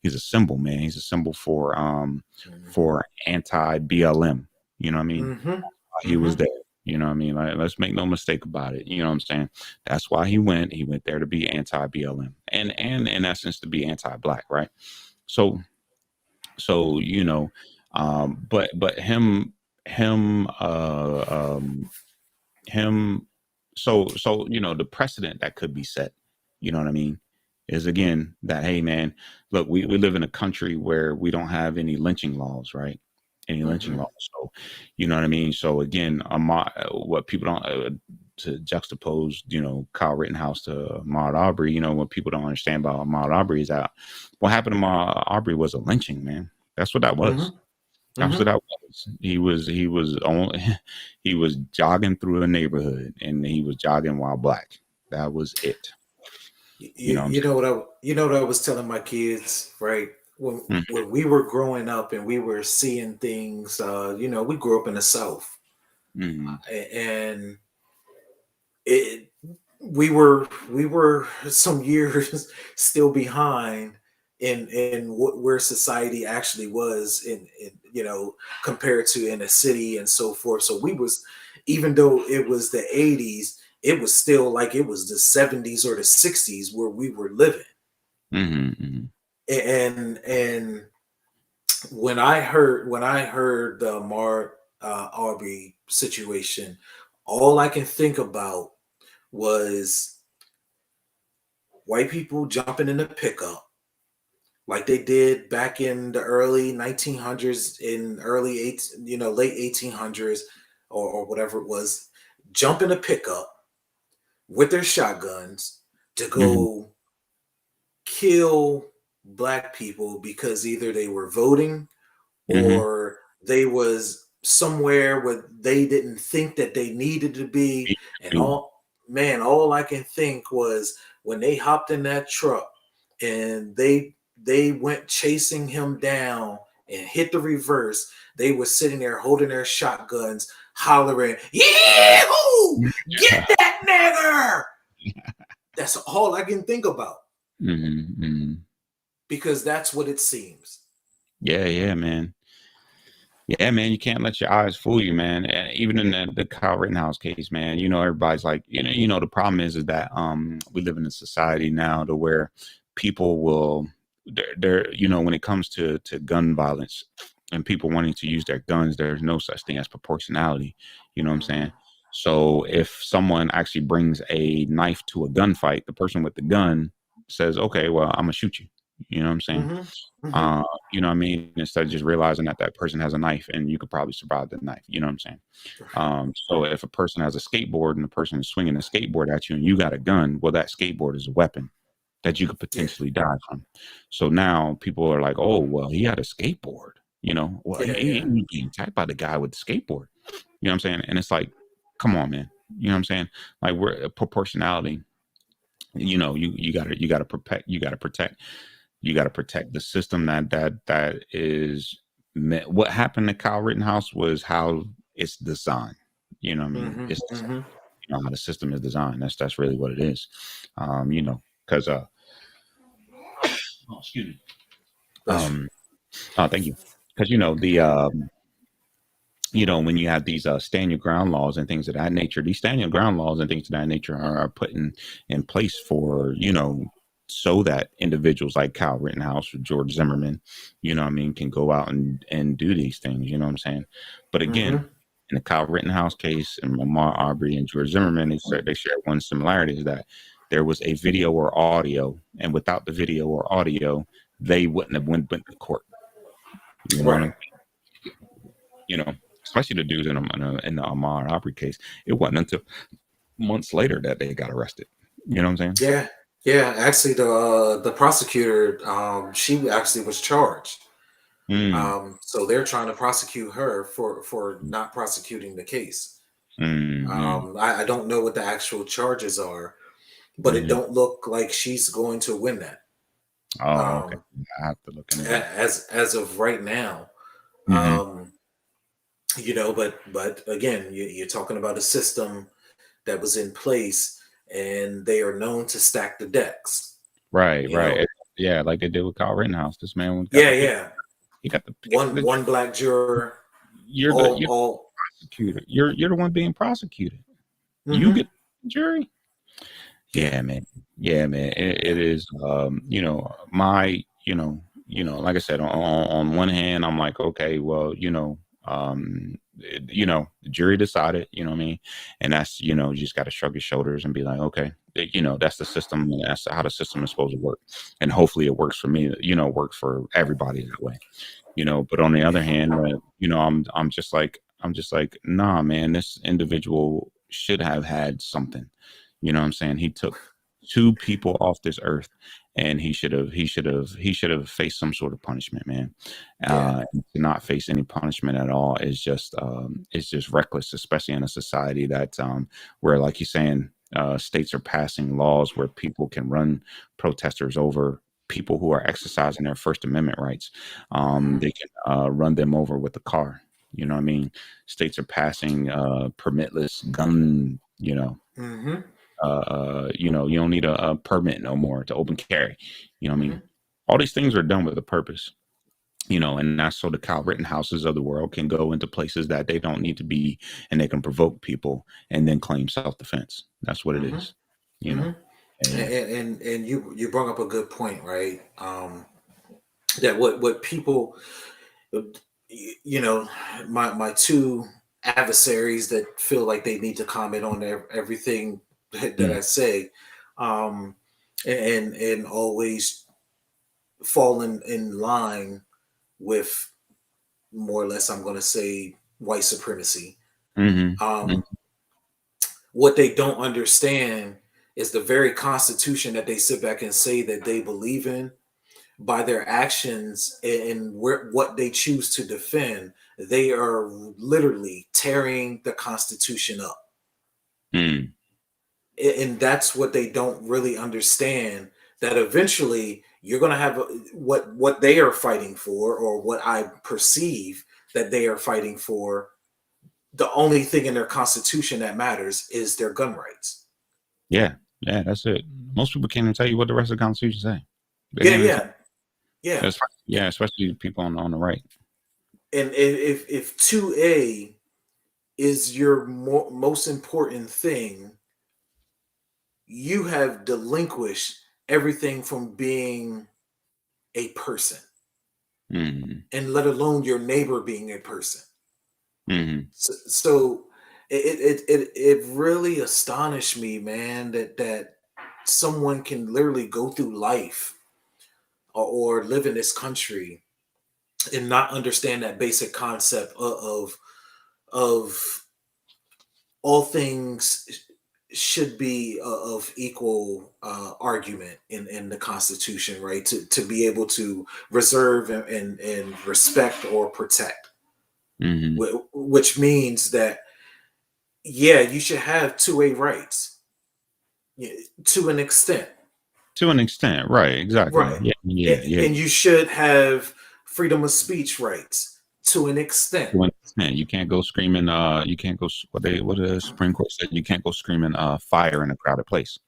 he's a symbol, man. He's a symbol Mm-hmm. for anti BLM. You know what I mean? Mm-hmm. He was Mm-hmm. there. You know what I mean? Like, let's make no mistake about it. You know what I'm saying? That's why he went. He went there to be anti BLM and in essence to be anti black, right? So so but him him so the precedent that could be set, you know what I mean, is again that, hey man, look, we live in a country where we don't have any lynching laws, right? Any lynching Mm-hmm. laws. So you know what I mean. So again, what people don't to juxtapose, Kyle Rittenhouse to Ahmaud Arbery, what people don't understand about Ahmaud Arbery is that what happened to Ahmaud Arbery was a lynching, man. That's what that was. Mm-hmm. That's what Mm-hmm. that was. He was only he was jogging through a neighborhood and he was jogging while black. That was it. You know what I'm You know what I was telling my kids, right? saying? When we were growing up and we were seeing things, we grew up in the South, Mm-hmm. and it we were some years still behind in where society actually was in compared to in a city and so forth. So we was, even though it was the 80s, it was still like it was the 70s or the 60s where we were living. Mm-hmm. And when I heard the Mar Arbery situation, all I can think about was white people jumping in a pickup like they did back in the early 1900s, in early late 1800s, or whatever it was, jump in a pickup with their shotguns to Mm-hmm. go kill black people because either they were voting Mm-hmm. or they was somewhere where they didn't think that they needed to be. And all I can think was when they hopped in that truck and they went chasing him down and hit the reverse, they were sitting there holding their shotguns hollering, "Yee-hoo! Get that nigger!" That's all I can think about, Mm-hmm. because that's what it seems. Yeah, yeah, man. Yeah, man, you can't let your eyes fool you, man. And even in the Kyle Rittenhouse case, man, everybody's like, the problem is that we live in a society now to where people will when it comes to gun violence and people wanting to use their guns, there's no such thing as proportionality. You know what I'm saying? Mm-hmm. So if someone actually brings a knife to a gunfight, the person with the gun says, okay, well, I'm gonna shoot you. You know what I'm saying? Mm-hmm. Mm-hmm. You know what I mean? Instead of just realizing that that person has a knife and you could probably survive the knife. You know what I'm saying? So if a person has a skateboard and the person is swinging a skateboard at you and you got a gun, well, that skateboard is a weapon that you could Yeah. potentially die from. So now people are like, oh, well, he had a skateboard. Well, Yeah. he Yeah. was being attacked by the guy with the skateboard. You know what I'm saying? And it's like, come on, man. You know what I'm saying? Like we're proportionality. You gotta protect. You got to protect the system that is what happened to Kyle Rittenhouse was how it's designed. You know what I mean? Mm-hmm. It's designed. Mm-hmm. How the system is designed. That's really what it is. Because oh, excuse me. Bless you. Um, oh, thank you. Because when you have these stand your ground laws and things of that nature, these stand your ground laws and things of that nature are put in place for, so that individuals like Kyle Rittenhouse or George Zimmerman, what I mean, can go out and do these things, you know what I'm saying? But again, Mm-hmm. in the Kyle Rittenhouse case and Ahmaud Arbery and George Zimmerman, they share one similarity is that there was a video or audio, and without the video or audio, they wouldn't have went to court. You know what Right. I'm you know, especially the dudes in the Ahmaud Arbery case. It wasn't until months later that they got arrested. You know what I'm saying? Yeah. Yeah. Actually, the prosecutor, she actually was charged. Mm, So they're trying to prosecute her for not prosecuting the case. mm, I don't know what the actual charges are, but it mm. don't look like she's going to win that. Oh, okay. Um, I have to look into that. as of right now. Hmm. Um, but again, you're talking about a system that was in place, and they are known to stack the decks. Right, You right. know, Yeah, like they did with Kyle Rittenhouse. This man got yeah, the pick. yeah. He got the pick of One the one black juror, you're the all. prosecutor. You're the one being prosecuted. You Mm-hmm. get the jury. Yeah. Yeah, man. Yeah, man. It Yeah. is. Like I said, on one hand, I'm like, okay, well, the jury decided. You know what I mean? And that's, you just got to shrug your shoulders and be like, okay, that's the system. And that's how the system is supposed to work. And hopefully, it works for me. Works for everybody that way. But on the other hand, I'm just like, nah, man, this individual should have had something. You know what I'm saying? He took two people off this earth, and he should have faced some sort of punishment, man. Yeah. To not face any punishment at all is just reckless, especially in a society that where, like you're saying, states are passing laws where people can run protesters over, people who are exercising their First Amendment rights. Hmm. They can run them over with a car. You know what I mean? States are passing permitless gun, Hmm. you don't need a permit no more to open carry. You know what I Hmm. mean? All these things are done with a purpose, and that's so the Kyle Rittenhouses of the world can go into places that they don't need to be, and they can provoke people and then claim self-defense. That's what it Hmm. is, you Hmm. know? Yeah. And you brought up a good point, right? That what people, you know, my two adversaries that feel like they need to comment on everything that Mm, I say, um, and always fall in line with, more or less, I'm going to say, white supremacy. mhm, mm, Um, what they don't understand is the very constitution that they sit back and say that they believe in. By their actions and what they choose to defend, they are literally tearing the Constitution up. mm. And that's what they don't really understand. That eventually you're going to have what they are fighting for, or what I perceive that they are fighting for. The only thing in their Constitution that matters is their gun rights. Yeah, yeah, that's it. Most people can't even tell you what the rest of the Constitution say. They Yeah, can't even yeah, yeah. yeah, especially people on the right. And if 2A is your most important thing, you have delinquished everything from being a person, Mhm, and let alone your neighbor being a person. mhm. So it really astonished me, man, that someone can literally go through life, or live in this country, and not understand that basic concept of all things should be of equal argument in the Constitution, right? To be able to reserve and respect or protect, Mhm. which means that, yeah, you should have 2A rights, yeah, to an extent, To an extent, right? Exactly. right? Yeah, yeah, yeah. And you should have freedom of speech rights to an extent. To an extent, you can't go screaming. You can't go. What the Supreme Court said, you can't go screaming fire in a crowded place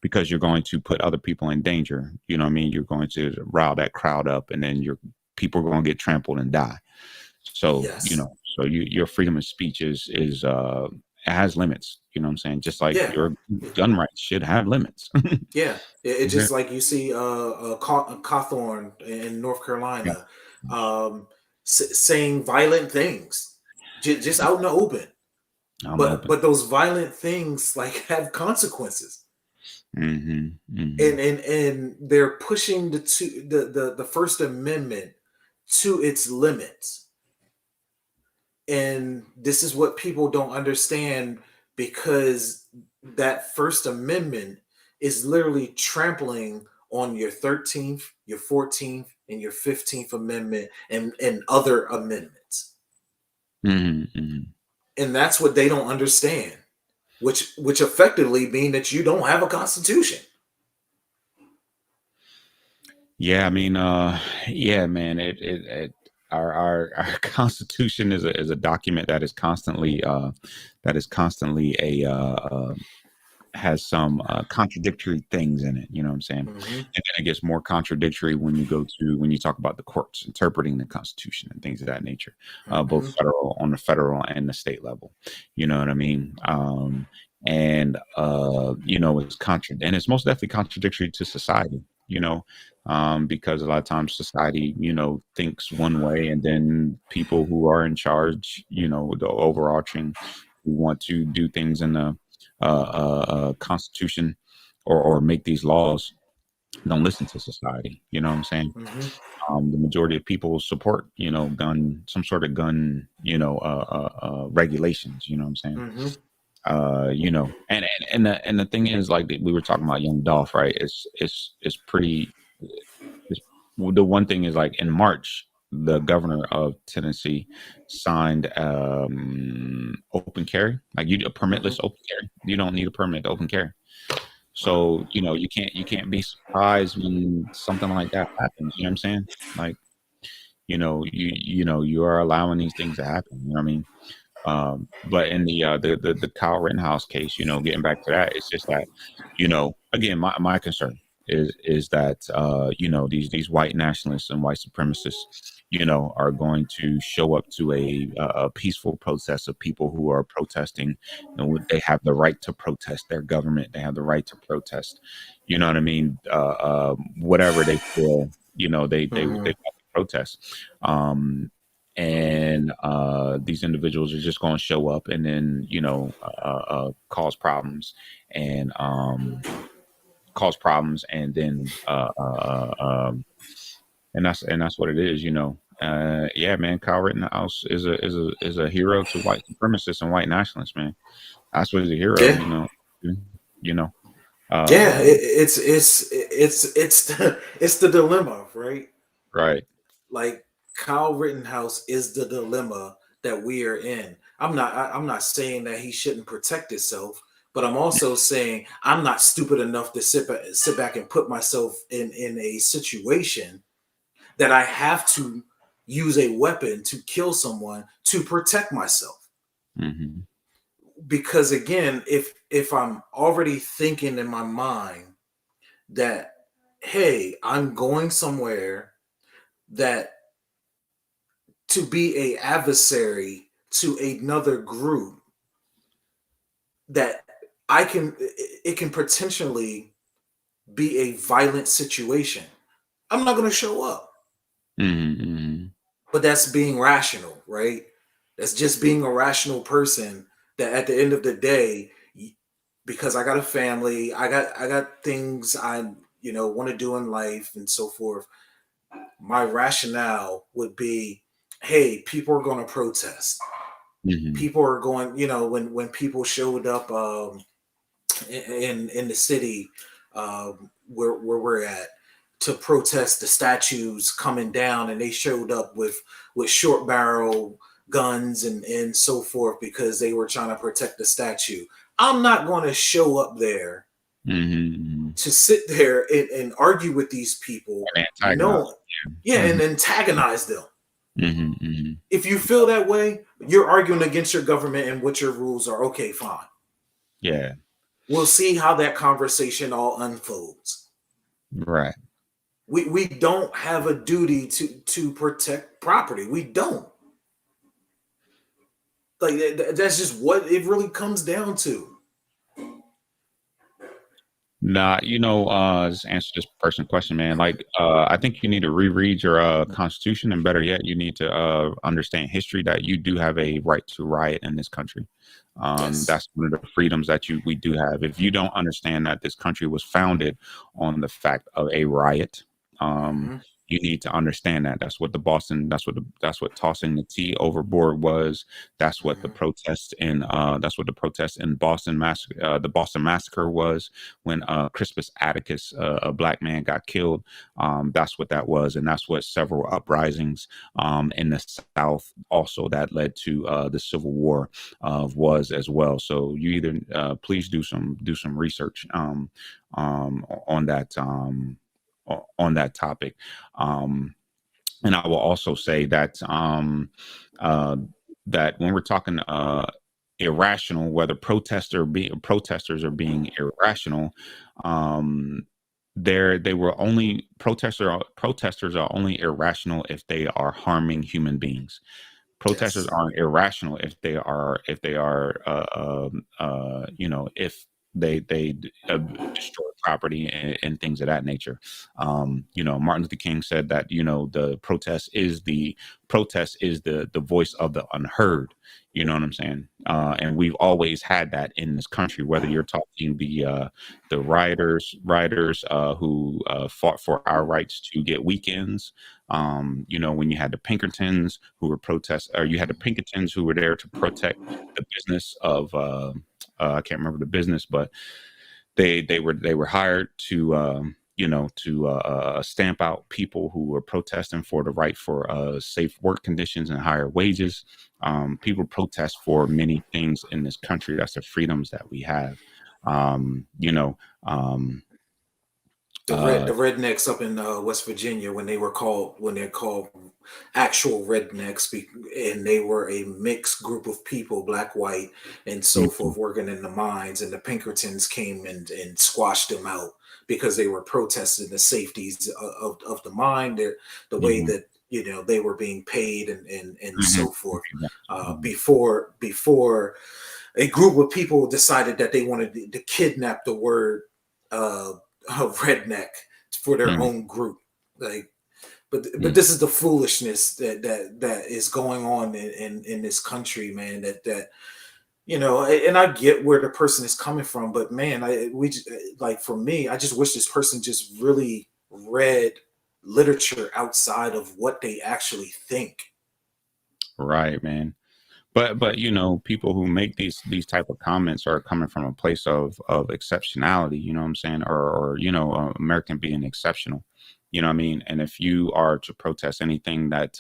because you're going to put other people in danger. You know what I mean? You're going to rile that crowd up, and then your people are going to get trampled and die. So Yes. so your freedom of speech is it has limits. You know what I'm saying? Just like Yeah. your gun rights should have limits. Yeah, it's Yeah. just like you see Cawthorn in North Yeah. Carolina, saying violent things, just out in the open. I'm But open. but those violent things, like, have consequences, Hmm. and Hmm. they're pushing the First Amendment to its limits. And this is what people don't understand, because that First Amendment is literally trampling on your 13th, your 14th, and your 15th Amendment, and other amendments. Hmm. Hmm. And that's what they don't understand, which effectively mean that you don't have a constitution. Yeah, I mean, yeah, man. Our Constitution is a document that is constantly has some contradictory things in it. You know what I'm saying? And Hmm. then it gets more contradictory when you talk about the courts interpreting the Constitution and things of that nature, both Hmm. on the federal and the state level. You know what I mean? And and it's most definitely contradictory to society. Because a lot of times society, thinks one way, and then people who are in charge, the overarching, who want to do things in the constitution or make these laws, don't listen to society. You know what I'm saying? Hmm. The majority of people support, some sort of gun, regulations. You know what I'm saying? Hmm. And the thing is, like we were talking about young Dolph, right? It's pretty. It's, well, the one thing is, like, in March, the governor of Tennessee signed open carry, like you a Hmm. permitless open carry. You don't need a permit to open carry. So you can't be surprised when something like that happens. You know what I'm saying? Like, you are allowing these things to happen. You know what I mean? But in the Kyle Rittenhouse case, getting back to that, it's just that, again, my concern is that these white nationalists and white supremacists, are going to show up to a peaceful protest of people who are protesting. They have the right to protest their government. They have the right to protest. You know what I mean? Whatever they feel, they Hmm. protest. And these individuals are just going to show up and then cause problems and then and that's what it is. Yeah, man. Kyle Rittenhouse is a hero to white supremacists and white nationalists, man. That's what he's a hero. Yeah, You know yeah. uh, It's the dilemma, right? right. Like Kyle Rittenhouse is the dilemma that we are in. I'm not saying that he shouldn't protect himself, but I'm also saying I'm not stupid enough to sit back and put myself in a situation that I have to use a weapon to kill someone to protect myself. Hmm. Because again, if I'm already thinking in my mind that, hey, I'm going somewhere that to be a adversary to another group, that I can it can potentially be a violent situation, I'm not going to show up. Hmm. But that's being rational, right? That's just being a rational person, that at the end of the day, because I got a family, I got things I want to do in life and so forth. My rationale would be, hey, people are going to protest. Hmm. People are going, when people showed up in the city, where we're at, to protest the statues coming down, and they showed up with short barrel guns and so forth because they were trying to protect the statue. I'm not going to show up there Hmm. to sit there and argue with these people, And knowing, antagonize. yeah, Hmm. and antagonize them. Hmm. Hmm. If you feel that way, you're arguing against your government and what your rules are. Okay, fine. Yeah. We'll see how that conversation all unfolds. Right. We don't have a duty to protect property. We don't. Like that's just what it really comes down to. Nah, just answer this person question, man. Like, I think you need to reread your constitution, and better yet, you need to understand history, that you do have a right to riot in this country. Yes. That's one of the freedoms that we do have. If you don't understand that this country was founded on the fact of a riot, um, Hmm. you need to understand that. That's what tossing the tea overboard was. Hmm. That's what the protest in the Boston massacre was, when Crispus Attucks, a black man, got killed. That's what that was, and that's what several uprisings in the South also that led to the Civil War was as well. So you either please do some research on that topic. Um, and I will also say uh, that when we're talking irrational, whether protesters are being irrational, um, they were only protesters are only irrational if they are harming human beings. Protesters Yes. aren't irrational if they destroy property and things of that nature. Martin Luther King said that the protest is the voice of the unheard. You know what I'm saying? And we've always had that in this country. Whether you're talking the rioters who fought for our rights to get weekends, when you had the Pinkertons who were protest, or you had the Pinkertons who were there to protect the business of I can't remember the business, but they were hired to stamp out people who were protesting for the right for safe work conditions and higher wages. People protest for many things in this country. That's the freedoms that we have. Um, you know, um, The uh, rednecks up in West Virginia, when they're called actual rednecks, and they were a mixed group of people, black, white, and so mhm, forth, working in the mines, and the Pinkertons came and squashed them out because they were protesting the safeties of the mine, the way mhm, that they were being paid, and mhm, so forth. mhm, Before a group of people decided that they wanted to kidnap the word uh, redneck for their mhm. own group. Like, but Mhm. this is the foolishness that is going on in this country, man. And I get where the person is coming from, but man, like for me, I just wish this person just really read literature outside of what they actually think. Right, man. But people who make these type of comments are coming from a place of exceptionality. You know what I'm saying? Or American being exceptional. You know what I mean? And if you are to protest anything that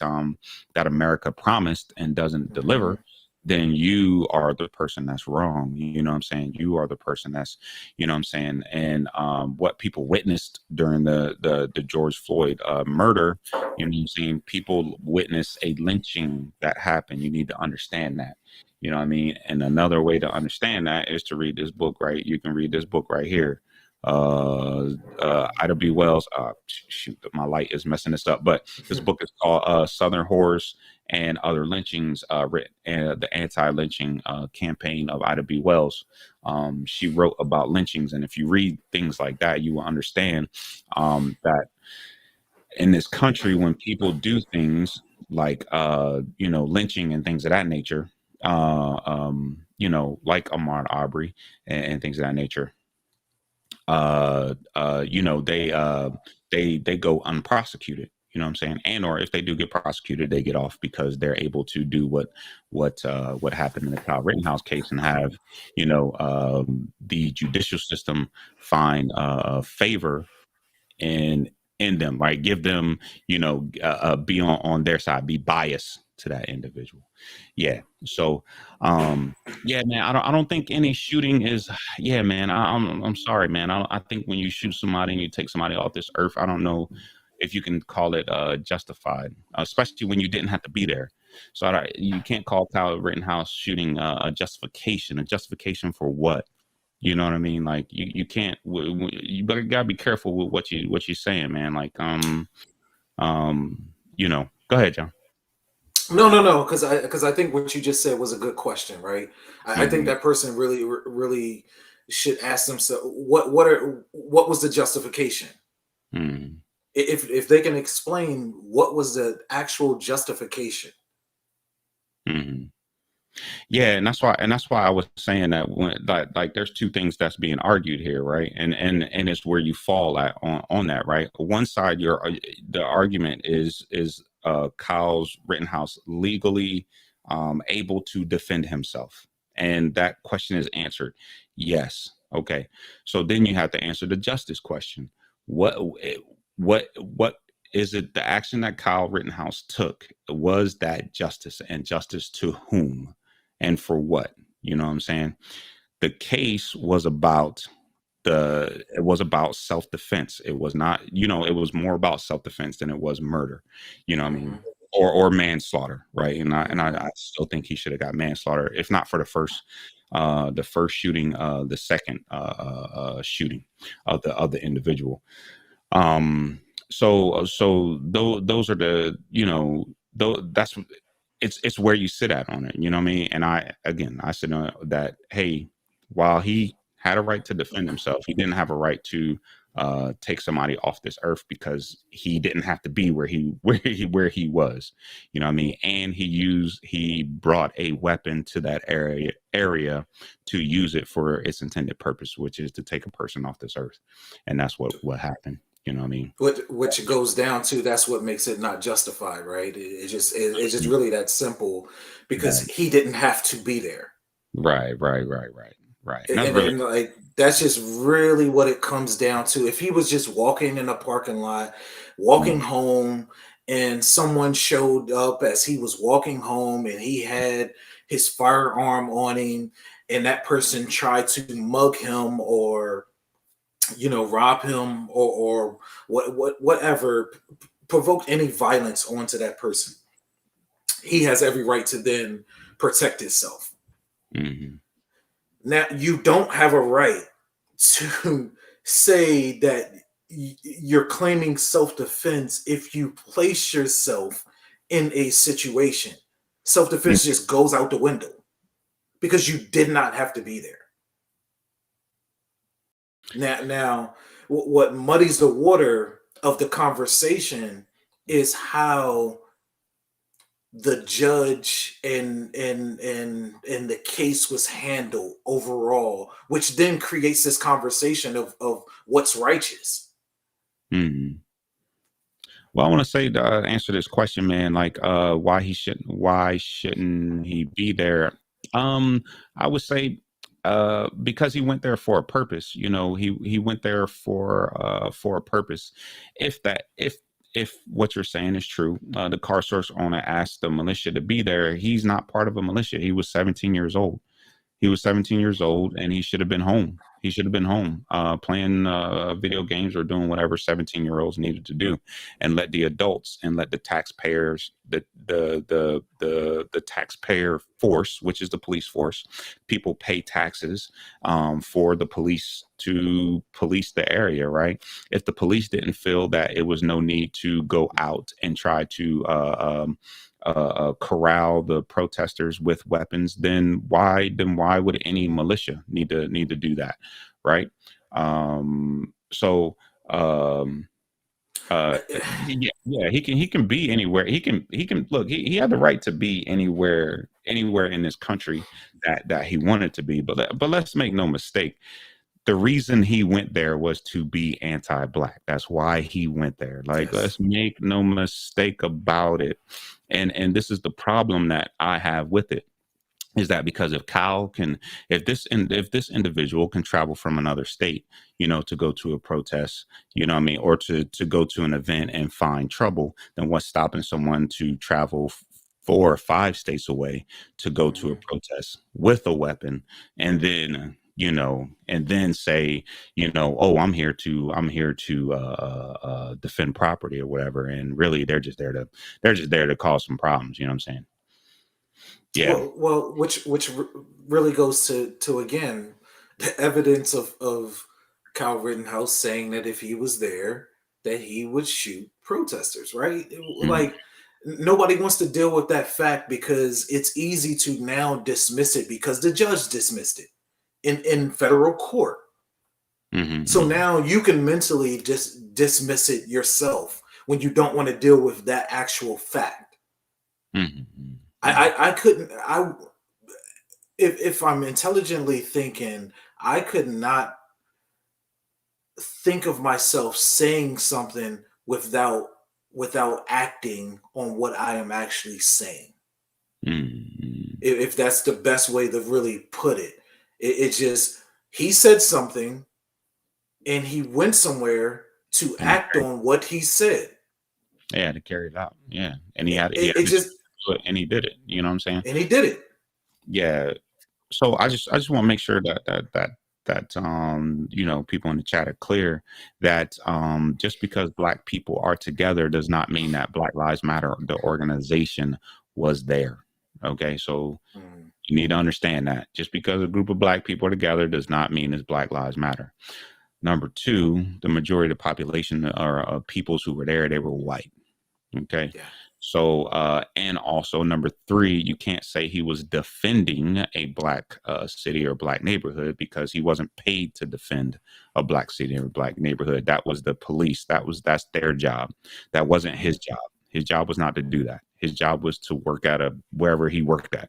America promised and doesn't Hmm. deliver, then you are the person that's wrong. You know what I'm saying? You are the person that's, what I'm saying? And what people witnessed during the George Floyd murder, what I'm saying? People witness a lynching that happened. You need to understand that. You know what I mean? And another way to understand that is to read this book, right? You can read this book right here. Ida B. Wells. Shoot, my light is messing this up. But this book is called Southern Horrors and Other Lynchings, written the anti-lynching campaign of Ida B. Wells. She wrote about lynchings, and if you read things like that, you will understand that in this country, when people do things like lynching and things of that nature, like Ahmaud Arbery and things of that nature, they go unprosecuted. You know what I'm saying? And or if they do get prosecuted, they get off because they're able to do what happened in the Kyle Rittenhouse case and have the judicial system find favor in them, right? Give them, be on their side, be biased to that individual. Yeah. So, yeah, man, I don't think any shooting is, yeah, man, I'm sorry, man. I think when you shoot somebody and you take somebody off this earth, I don't know if you can call it justified, especially when you didn't have to be there. So you can't call Kyle Rittenhouse shooting a justification. A justification for what? You know what I mean? Like you can't. You better gotta be careful with what you're saying, man. Like Go ahead, John. No, no, no, because I think what you just said was a good question, right? I think Hmm. that person really should ask themselves what was the justification. Hmm. If they can explain what was the actual justification. Hmm. Yeah, and that's why I was saying that when like there's two things that's being argued here, right? And it's where you fall at on that, right? One side, the argument is Kyle's Rittenhouse legally able to defend himself, and that question is answered, yes. Okay, so then you have to answer the justice question. What what is it? The action that Kyle Rittenhouse took, was that justice, and justice to whom? And for what? You know what I'm saying? The case was about self-defense. It was not, it was more about self-defense than it was murder. You know what I mean? Hmm. Or manslaughter, right? And I Hmm. still think he should have got manslaughter, if not for the first shooting, the second shooting of the individual. Um, so those are that's it's where you sit at on it. You know what I mean? And I said that, hey, while he had a right to defend himself, he didn't have a right to take somebody off this earth because he didn't have to be where he was. You know what I mean? And he brought a weapon to that area to use it for its intended purpose, which is to take a person off this earth. And that's what happened. You know what I mean? Which goes down to that's what makes it not justified, right? It's just Mm. really that simple because Right, he didn't have to be there. right, right, right, right. Right. And that's and, really and like that's just really what it comes down to. If he was just walking in a parking lot, walking mm, home, and someone showed up as he was walking home and he had his firearm on him, and that person tried to mug him or rob him or whatever, provoke any violence onto that person, he has every right to then protect himself. mhm. Now, you don't have a right to say that you're claiming self defense if you place yourself in a situation. Self Mm, defense just goes out the window because you did not have to be there. Now, what muddies the water of the conversation is how the judge and the case was handled overall, which then creates this conversation of what's righteous. mhm. Well, I want to say to answer this question, man. Like, why shouldn't he be there? Um, I would say, because he went there for a purpose. You know, he went there for a purpose. If what you're saying is true, the car source owner asked the militia to be there. He's not part of a militia. He was 17 years old. He was 17 years old and he should have been home. He should have been home, playing video games or doing whatever 17-year-olds needed to do, and let the adults and let the taxpayers, the taxpayer force, which is the police force, people pay taxes for the police to police the area, right? If the police didn't feel that it was no need to go out and try to corral the protesters with weapons, then why would any militia need to do that, right? So um, yeah, he can be anywhere. He can look. He had the right to be anywhere in this country that he wanted to be. But let's make no mistake, the reason he went there was to be anti-black. That's why he went there. Like, Yes. let's make no mistake about it. And this is the problem that I have with it, is that because if this individual can travel from another state, to go to a protest, what I mean, or to go to an event and find trouble, then what's stopping someone to travel 4 or 5 states away to go to a Mhm. protest with a weapon, and then say, oh, I'm here to defend property or whatever, and really they're just there to cause some problems. You know what I'm saying? Yeah. Which really goes to again the evidence of Kyle Rittenhouse saying that if he was there, that he would shoot protesters. Right? Mhm. Like nobody wants to deal with that fact because it's easy to now dismiss it because the judge dismissed it in federal court. So Mhm. now you can mentally just dismiss it yourself when you don't want to deal with that actual fact. Mhm. Mhm. I couldn't I if I'm intelligently thinking, I could not think of myself saying something without acting on what I am actually saying. Mhm. If that's the best way to really put it. It just he said something and he went somewhere to And act on what he said. to carry it out. Yeah. And he had It the just strength to do it, and he did it. You know what I'm saying? and he did it. Yeah. So I just want to make sure that people in the chat are clear that just because black people are together does not mean that Black Lives Matter, the organization, was there. Okay. So Mm, you need to understand that just because a group of black people are together does not mean it's Black Lives Matter. Number two, the majority of the population are peoples who were there, they were white. Okay. yeah. So, and also number three, you can't say he was defending a black city or black neighborhood because he wasn't paid to defend a black city or black neighborhood. That was the police. That's their job. That wasn't his Mhm. job. His job was not to do that. His job was to work at wherever he worked at.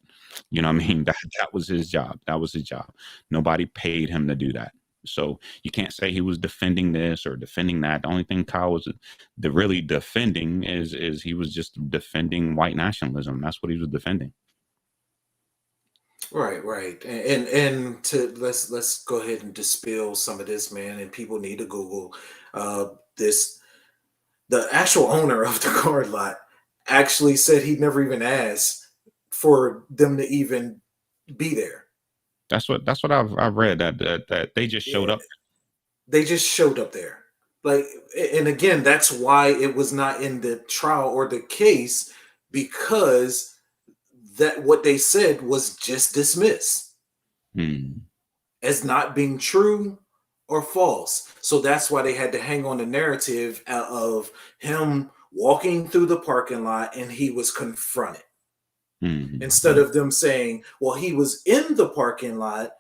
You know what I mean? That was his job. That was his job. Nobody paid him to do that. So you can't say he was defending this or defending that. The only thing Kyle was the really defending is he was just defending white nationalism. That's what he was defending. Right, right. And to let's go ahead and dispel some of this, man. And people need to Google this. The actual owner of the car lot actually said he never even asked for them to even be there. That's what I've read, that they just showed Yeah, up. they just showed up there. Like, and again, that's why it was not in the trial or the case, because that what they said was just dismissed Hmm. as not being true or false. So that's why they had to hang on the narrative of him walking through the parking lot and he was confronted, instead Hmm. of them saying, well, he was in the parking lot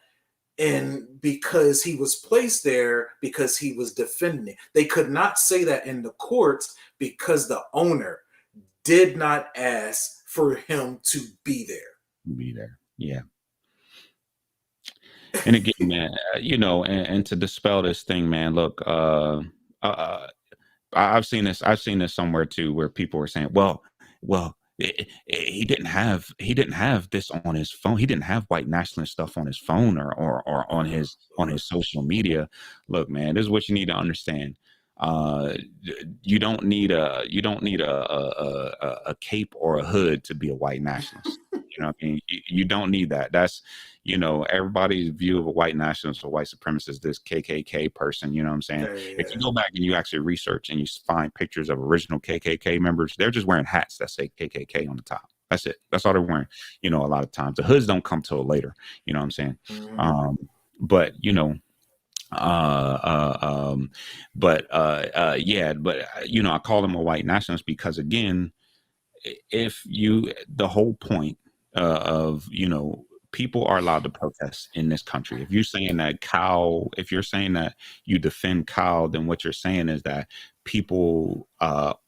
and because he was placed there because he was defending. They could not say that in the courts because the owner did not ask for him to be Be there. Yeah. And again, man, and to dispel this thing, man, look, uh, I've seen this. I've seen this somewhere too, where people were saying, "Well, he didn't have this on his phone. He didn't have white nationalist stuff on his phone or on there. his social media." Look, man, this is what you need to understand. Uh, you don't need a cape or a hood to be a white nationalist. You know what I mean? You don't need that. That's everybody's view of a white nationalist or white supremacist, this KKK person. You know what I'm saying? If you Yeah. go back and you actually research and you find pictures of original KKK members, they're just wearing hats that say KKK on the top. That's it. That's all they're wearing. A lot of times the hoods don't come till later. You know what I'm saying? Mhm. Um, but uh, uh, um, yeah, but I call them a white nationalist because again, if you the whole point of people are allowed to protest in this country. If you're saying that you defend Kyle, then what you're saying is that people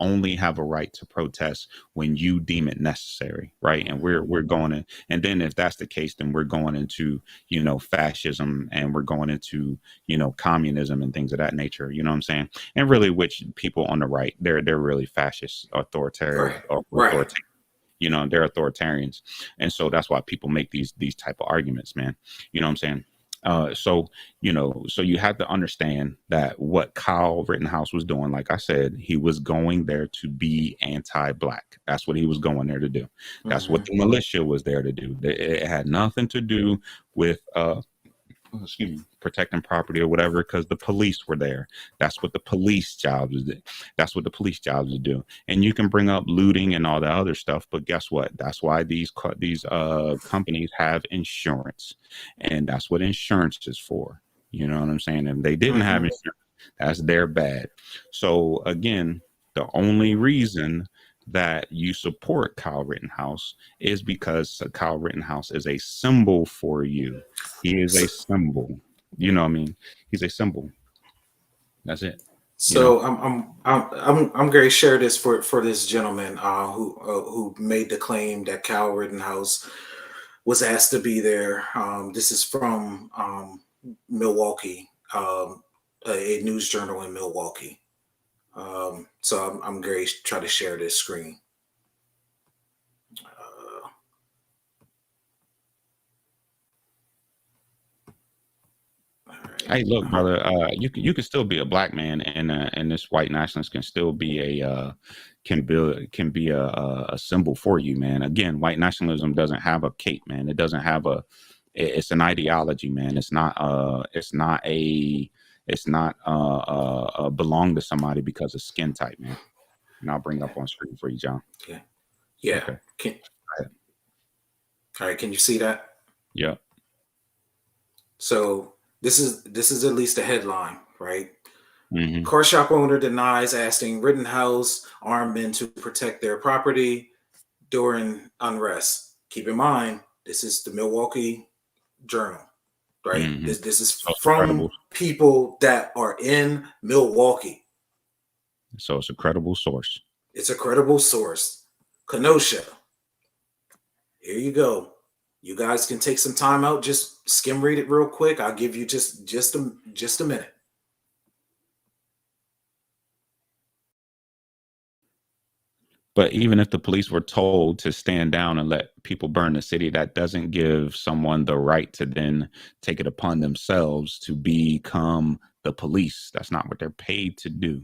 only have a right to protest when you deem it necessary, right? And we're going in, and then if that's the case, then we're going into fascism, and we're going into communism and things of that nature. You know what I'm saying? And really, which people on the right, they're really fascist, authoritarian, Right. or Right. authoritarian. They're authoritarians, and so that's why people make these type of arguments, man. You know what I'm saying? So you have to understand that what Kyle Rittenhouse was doing, like I said, he was going there to be anti-black. That's what he was going there to do. That's what Mhm. the militia was there to do. It had nothing to do with excuse me, protecting property or whatever, because the police were there. That's what the police jobs is. That's what the police jobs do. And you can bring up looting and all that other stuff, but guess what? That's why these companies have insurance, and that's what insurance is for. You know what I'm saying? And they didn't have Mhm. insurance. That's their bad. So again, the only reason that you support Kyle Rittenhouse is because Kyle Rittenhouse is a symbol for you. He is a So, symbol. You know what I mean? He's a symbol. That's it. You know? so I'm going to share this for this gentleman who made the claim that Cal Rittenhouse was asked to be there. This is from Milwaukee, a news journal in Milwaukee. So I'm going to try to share this screen. Uh, all right. Hey, look, brother. You can still be a black man, and this white nationalist can still be a symbol for you, man. Again, white nationalism doesn't have a cape, man. It doesn't have it's an ideology, man. It's not belong to somebody because of skin type, man. And I'll bring up on screen for you, John. Yeah. Yeah. Okay. Can, all right. Can you see that? Yep. So this is at least a headline, right? Hmm. Car shop owner denies asking Rittenhouse armed men to protect their property during unrest. Keep in mind, this is the Milwaukee Journal, right? Hmm. This is So it's a from credible. people that are in Milwaukee. So it's a credible source. It's a credible source. Kenosha, here you go. You guys can take some time out, just skim read it real quick. I'll give you just a minute. But even if the police were told to stand down and let people burn the city, that doesn't give someone the right to then take it upon themselves to become the police. That's not what they're paid to do.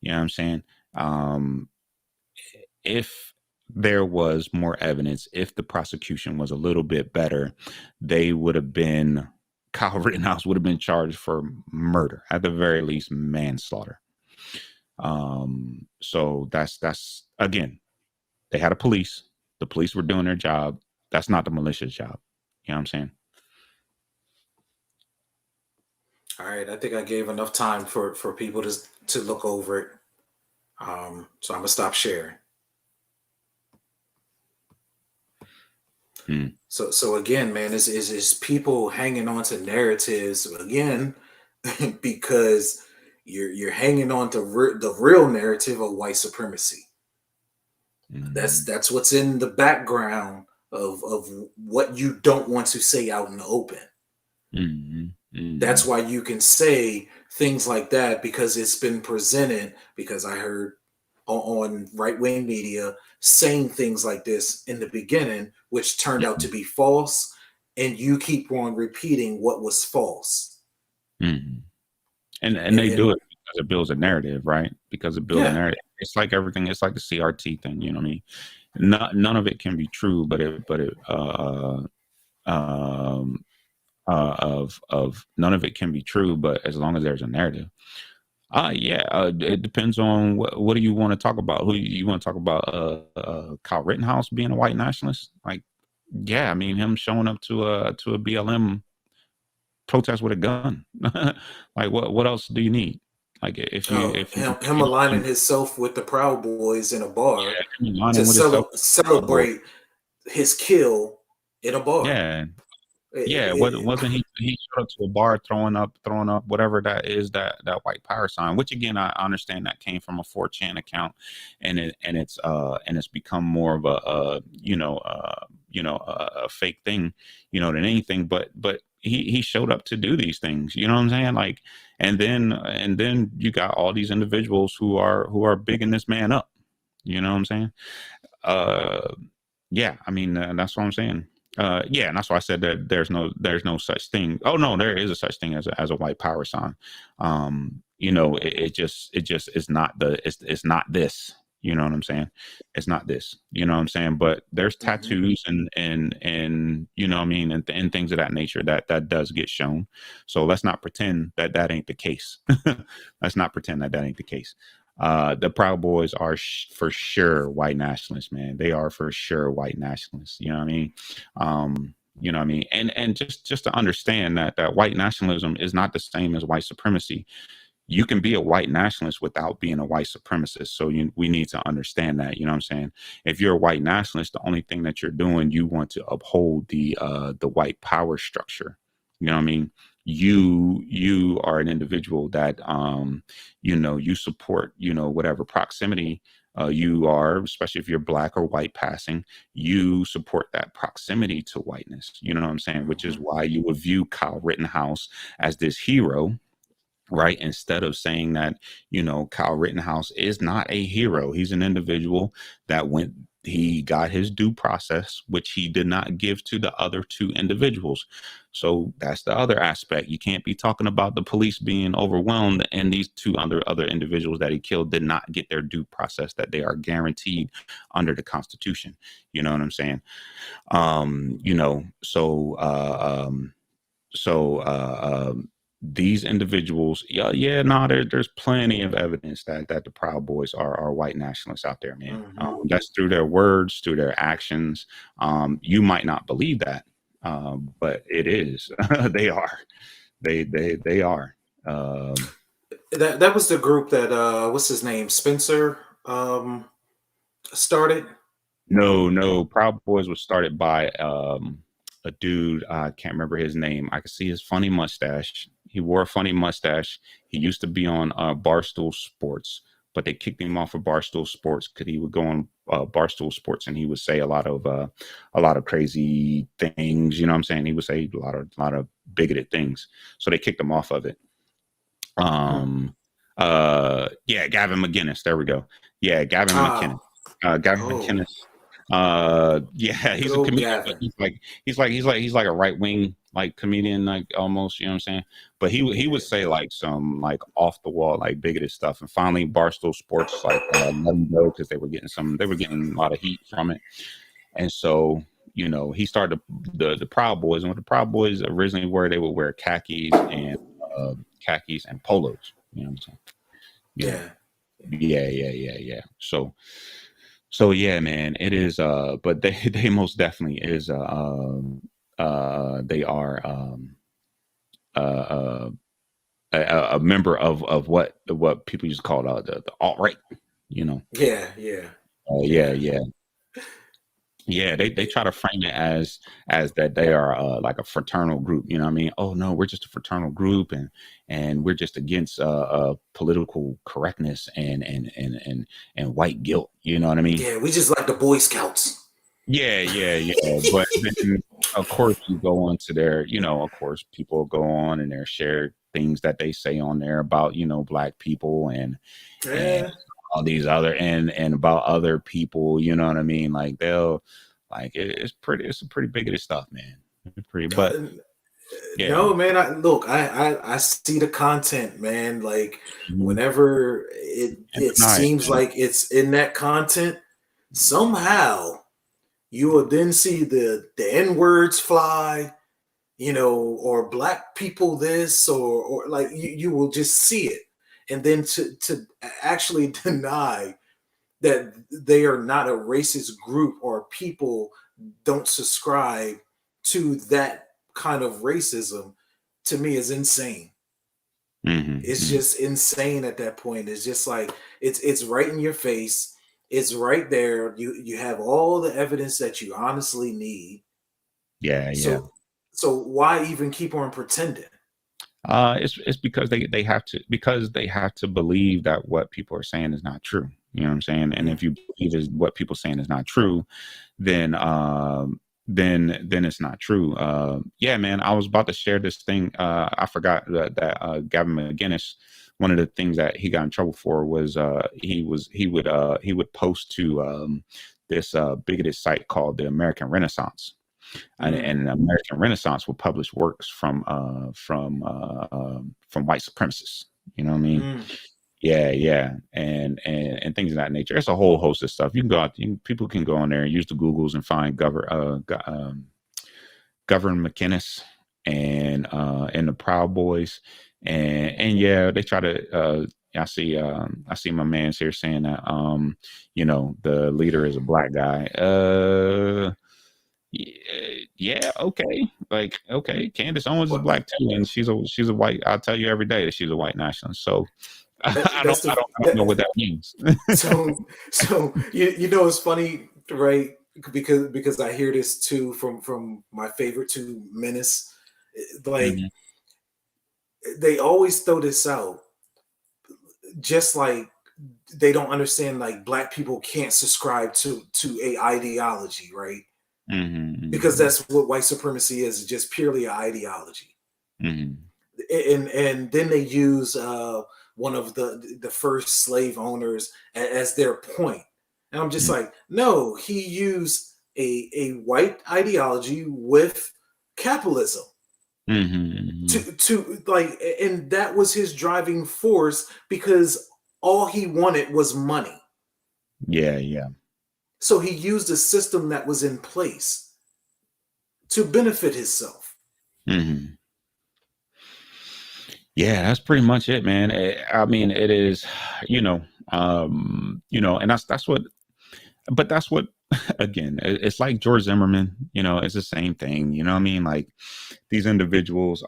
You know what I'm saying? Um, if there was more evidence, if the prosecution was a little bit better, they would have been, Kyle Rittenhouse would have been charged for murder, at the very least manslaughter. So that's again, they had a police. The police were doing their job. That's not the militia's job. You know what I'm saying? All right, I think I gave enough time for people to look over it. So I'm gonna stop sharing. Hmm. So again, man, is people hanging on to narratives again because you're hanging on to the real narrative of white supremacy. Hmm. That's what's in the background of what you don't want to say out in the open. Hmm. That's Hmm. why you can say things like that because it's been presented. Because I heard on right wing media saying things like this in the beginning, which turned out to be false, and you keep on repeating what was false. Hmm. And they do And it because it builds a narrative, right? Because it builds a yeah, narrative. It's like everything. It's like the CRT thing. You know what I mean? None of it can be true, um, of none of it can be true. But as long as there's a narrative, yeah, it depends on what do you want to talk about. Who you want to talk about? Kyle Rittenhouse being a white nationalist? Like, yeah, I mean him showing up to a BLM protest with a gun. Like, what else do you need? Like, if you him aligning himself with the Proud Boys in a bar yeah, him to aligning with himself, celebrate his kill in a bar. yeah. Yeah, It, wasn't he showed up to a bar throwing up whatever that is, that white power sign, which again I understand that came from a 4chan account, and it's become more of a fake thing, than anything. But he showed up to do these things, you know what I'm saying? Like, and then you got all these individuals who are bigging this man up, you know what I'm saying? Uh, yeah, I mean, that's what I'm saying. Yeah, and that's why I said that there's no such thing. Oh no, there is a such thing as a white power sign. It just is not it's not this. You know what I'm saying? It's not this. You know what I'm saying? But there's mhm. tattoos and you know what I mean, and things of that nature that does get shown. So let's not pretend that ain't the case. Let's not pretend that ain't the case. The Proud Boys are for sure white nationalists, man. They are for sure white nationalists. You know what I mean? You know what I mean? And just to understand that white nationalism is not the same as white supremacy. You can be a white nationalist without being a white supremacist. So we need to understand that. You know what I'm saying? If you're a white nationalist, the only thing that you're doing, you want to uphold the white power structure. You know what I mean? You are an individual that you support whatever proximity you are, especially if you're black or white passing, you support that proximity to whiteness. You know what I'm saying? Which is Mhm. why you would view Kyle Rittenhouse as this hero, right? Instead of saying that, Kyle Rittenhouse is not a hero. He's an individual that he got his due process, which he did not give to the other two individuals. So that's the other aspect. You can't be talking about the police being overwhelmed and these two other individuals that he killed did not get their due process that they are guaranteed under the Constitution. You know what I'm saying? So these individuals, yeah, no, there's plenty of evidence that the Proud Boys are white nationalists out there, man. Mhm. That's through their words, through their actions. You might not believe that, but it is. They are. They are. Um, That was the group that what's his name, Spencer, started. No, no. Proud Boys was started by a dude. I can't remember his name. I could see his funny mustache. He wore a funny mustache. He used to be on Barstool Sports, but they kicked him off of Barstool Sports because he would go on Barstool Sports and he would say a lot of crazy things. You know what I'm saying? He would say a lot of bigoted things. So they kicked him off of it. Hmm. Yeah, Gavin McGinnis. There we go. Yeah, Gavin Ah, McKinnon. Gavin Oh, McInnes. Yeah, good he's a old comedian, but Gavin. he's like a right wing like comedian, like almost, you know what I'm saying? But he would Yeah, say like some like off the wall, like bigoted stuff. And finally, Barstool Sports like let him go because they were getting a lot of heat from it. And so, you know, he started the Proud Boys, and what the Proud Boys originally were, they would wear khakis and polos. You know what I'm saying? You know, yeah, yeah. So yeah, man, it is. But they they most definitely is. They are uh, uh, a member of what people used to call the alt right. You know. yeah, yeah, Yeah, yeah. yeah. Yeah, they try to frame it as that they are like a fraternal group. You know what I mean? Oh no, we're just a fraternal group, and we're just against political correctness and white guilt. You know what I mean? Yeah, we just like the Boy Scouts. Yeah. But then, of course, you go onto their, you know, of course, people go on and they share things that they say on there about, you know, black people and Yeah, all these other and about other people. You know what I mean? Like they'll like it's a pretty bigoted stuff, man. It's pretty, but uh, yeah, no, man. I see the content, man. Like mhm, whenever and it deny it, seems man. like it's in that content, somehow you will then see the N words fly, you know, or black people this, or like you will just see it, and then to actually deny that they are not a racist group or people don't subscribe to that kind of racism, to me is insane. It's Hmm. just insane at that point. It's just like it's right in your face. It's right there. You have all the evidence that you honestly need. Yeah. So why even keep on pretending? It's because they have to believe that what people are saying is not true. You know what I'm saying? And Mm, if you believe is what people saying is not true, then then it's not true. Yeah, man. I was about to share this thing. I forgot that Gavin McGinnis. One of the things that he got in trouble for was he would post to this bigoted site called the American Renaissance, mm, and American Renaissance will publish works from white supremacists. You know what I mean? mm. Yeah, and things of that nature. It's a whole host of stuff. You can go out. People can go on there and use the Googles and find Governor McInnes and the Proud Boys, and yeah, they try to. I see my man's here saying that you know, the leader is a black guy. Yeah, okay. Like, okay, Candace Owens is What black too, and she's a white. I'll tell you every day that she's a white nationalist. So that's the I don't know what that means. so you know it's funny, right? Because I hear this too from my favorite two menace. Like Hmm. they always throw this out, just like they don't understand like black people can't subscribe to a ideology, right? Because Hmm. that's what white supremacy is, just purely an ideology. Hmm. And then they use one of the first slave owners as their point, and I'm just like, no, he used a white ideology with capitalism Hmm. to like, and that was his driving force because all he wanted was money. Yeah. So he used a system that was in place to benefit himself. Hmm. Yeah, that's pretty much it, man. I mean, it is, and that's what. But that's what, again, it's like George Zimmerman. You know, it's the same thing. You know what I mean? Like these individuals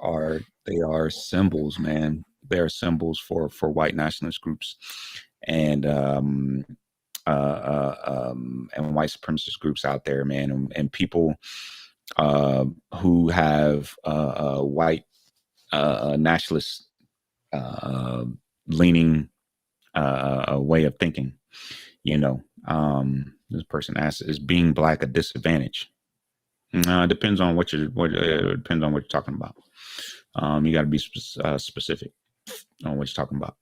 they are symbols, man. They are symbols for white nationalist groups and and white supremacist groups out there, man, and people who have white nationalist uh, leaning a way of thinking. You know, this person asks, "Is being black a disadvantage?" It depends on depends on what you're talking about. You got to be specific on what you're talking about.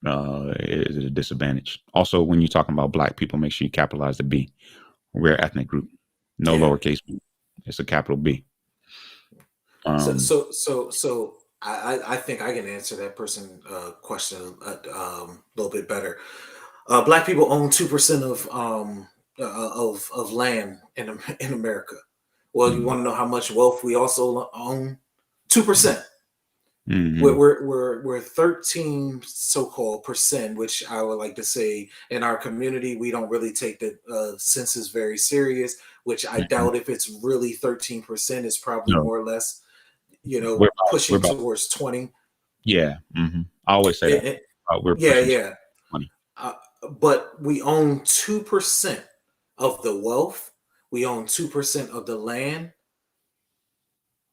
is a disadvantage. Also, when you're talking about black people, make sure you capitalize the B. We're an ethnic group, no Yeah. lowercase b. It's a capital B. So Um, so so so I think I can answer that person question a little bit better. Black people own 2% of land in America. Well, you mm, want to know how much wealth we also own? 2%. We're mm, we're we're 13 so-called percent, which I would like to say in our community we don't really take the census very serious. Which I mm, doubt if it's really 13%. Is probably no, more or less, we're pushing about, towards 20. yeah. I always say that we're Yeah, pushing yeah. 20. Uh, but we own 2% of the wealth. We own 2% of the land.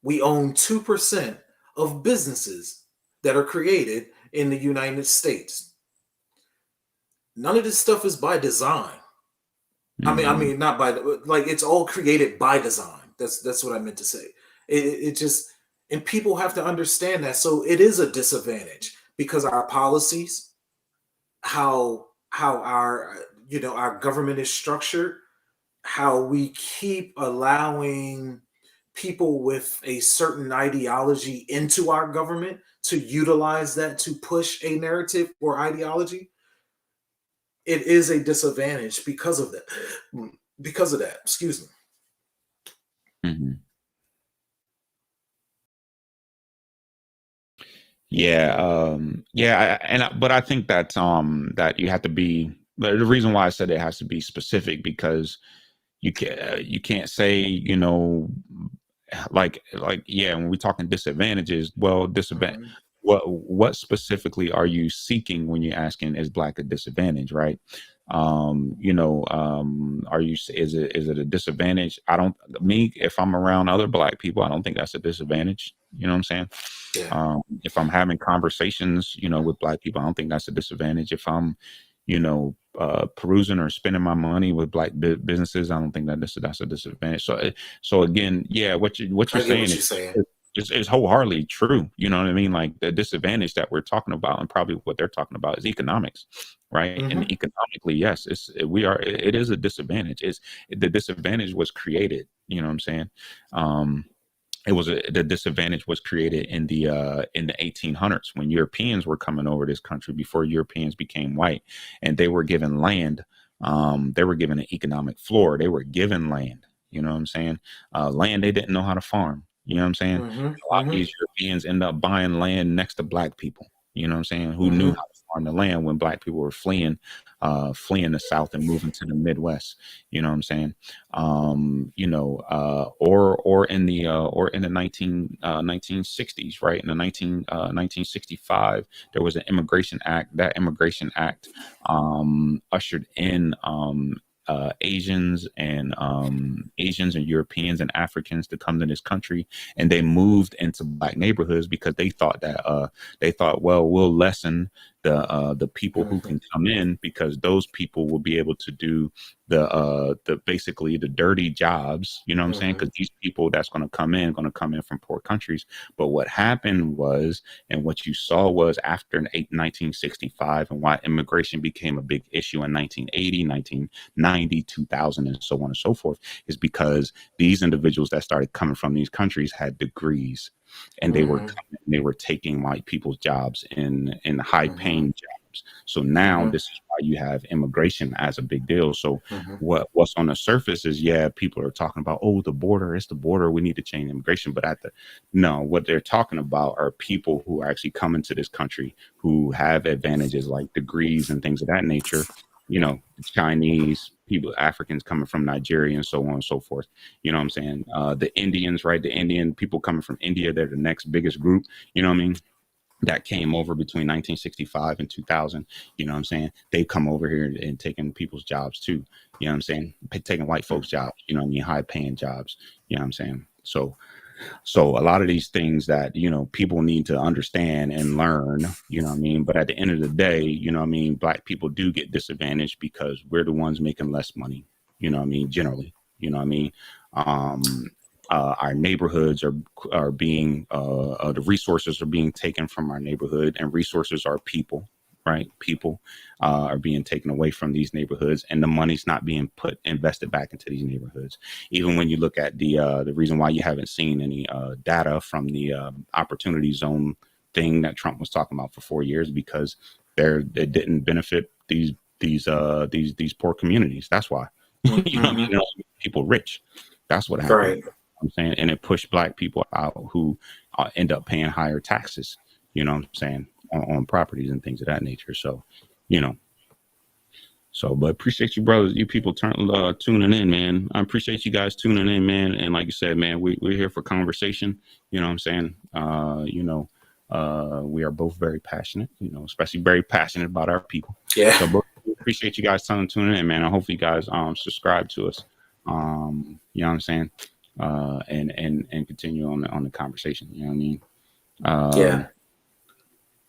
We own 2% of businesses that are created in the United States. None of this stuff is by design. I Mm, mean, not by like it's all created by design. That's what I meant to say. It just, and people have to understand that. So it is a disadvantage because our policies, how our our government is structured, how we keep allowing people with a certain ideology into our government to utilize that to push a narrative or ideology. It is a disadvantage because of that. Because of that, excuse me. mhm. Yeah, but I think that that you have to be. But the reason why I said it has to be specific because you can't say like yeah, when we're talking disadvantages, well, disadvantage. Mhm. What specifically are you seeking when you're asking is black a disadvantage, right? Are you is it a disadvantage? I don't me if I'm around other black people, I don't think that's a disadvantage. You know what I'm saying? Yeah. If I'm having conversations, with black people, I don't think that's a disadvantage. If I'm, perusing or spending my money with black businesses, I don't think that that's a disadvantage. So again, yeah, what you're I get saying what is you're saying. is wholeheartedly true. You know what I mean? Like the disadvantage that we're talking about, and probably what they're talking about, is economics, right? And Hmm. economically, yes, it is a disadvantage. It's the disadvantage was created. You know what I'm saying? Um, the disadvantage was created in the 1800s when Europeans were coming over this country before Europeans became white, and they were given land. They were given an economic floor. They were given land. You know what I'm saying? Land they didn't know how to farm. You know what I'm saying? Hmm. A lot of Hmm. these Europeans end up buying land next to black people. You know what I'm saying? Who knew Hmm. how to farm the land when black people were fleeing the South and moving to the Midwest. You know what I'm saying? Or in the 1960s, right? In the 1965, there was an immigration act. That immigration act ushered in Asians and Europeans and Africans to come to this country, and they moved into black neighborhoods because they thought, well, we'll lessen the people who Hmm. can come in because those people will be able to do the basically the dirty jobs. You know what I'm saying? Hmm. Because these people that's going to come in from poor countries. But what happened was, and what you saw was after 1965, and why immigration became a big issue in 1980, 1990, 2000, and so on and so forth, is because these individuals that started coming from these countries had degrees, and Hmm. they were taking white people's jobs in high Hmm. paying jobs. So now Hmm. this is why you have immigration as a big deal. So Hmm. what's on the surface is, yeah, people are talking about, oh, the border, it's the border, we need to change immigration. But no, what they're talking about are people who are actually coming to this country who have advantages like degrees and things of that nature. Chinese people, Africans coming from Nigeria, and so on and so forth. You know what I'm saying? The Indians, right? The Indian people coming from India, they're the next biggest group. You know what I mean? That came over between 1965 and 2000. You know what I'm saying? They come over here and taking people's jobs too. You know what I'm saying? Taking white folks' jobs. You know what I mean? High paying jobs. You know what I'm saying? So a lot of these things that, people need to understand and learn, you know what I mean? But at the end of the day, you know what I mean, black people do get disadvantaged because we're the ones making less money, you know what I mean, generally, you know what I mean? Um, our neighborhoods are being the resources are being taken from our neighborhood, and resources are people. right? People are being taken away from these neighborhoods, and the money's not being invested back into these neighborhoods. Even when you look at the reason why you haven't seen any data from the opportunity zone thing that Trump was talking about for 4 years, because it didn't benefit these poor communities. That's why. You know what I mean? Mm-hmm. It only made people rich. That's what happened. Right. I'm saying, and it pushed black people out who end up paying higher taxes. You know what I'm saying, on properties and things of that nature. So, you know, but appreciate you, brothers. You people tuning in, man. I appreciate you guys tuning in, man. And like you said, man, we're here for conversation. You know what I'm saying? We are both very passionate, especially very passionate about our people. Yeah. So we appreciate you guys tuning in, man. I hope you guys subscribe to us. You know what I'm saying? And continue on the conversation. You know what I mean? Yeah.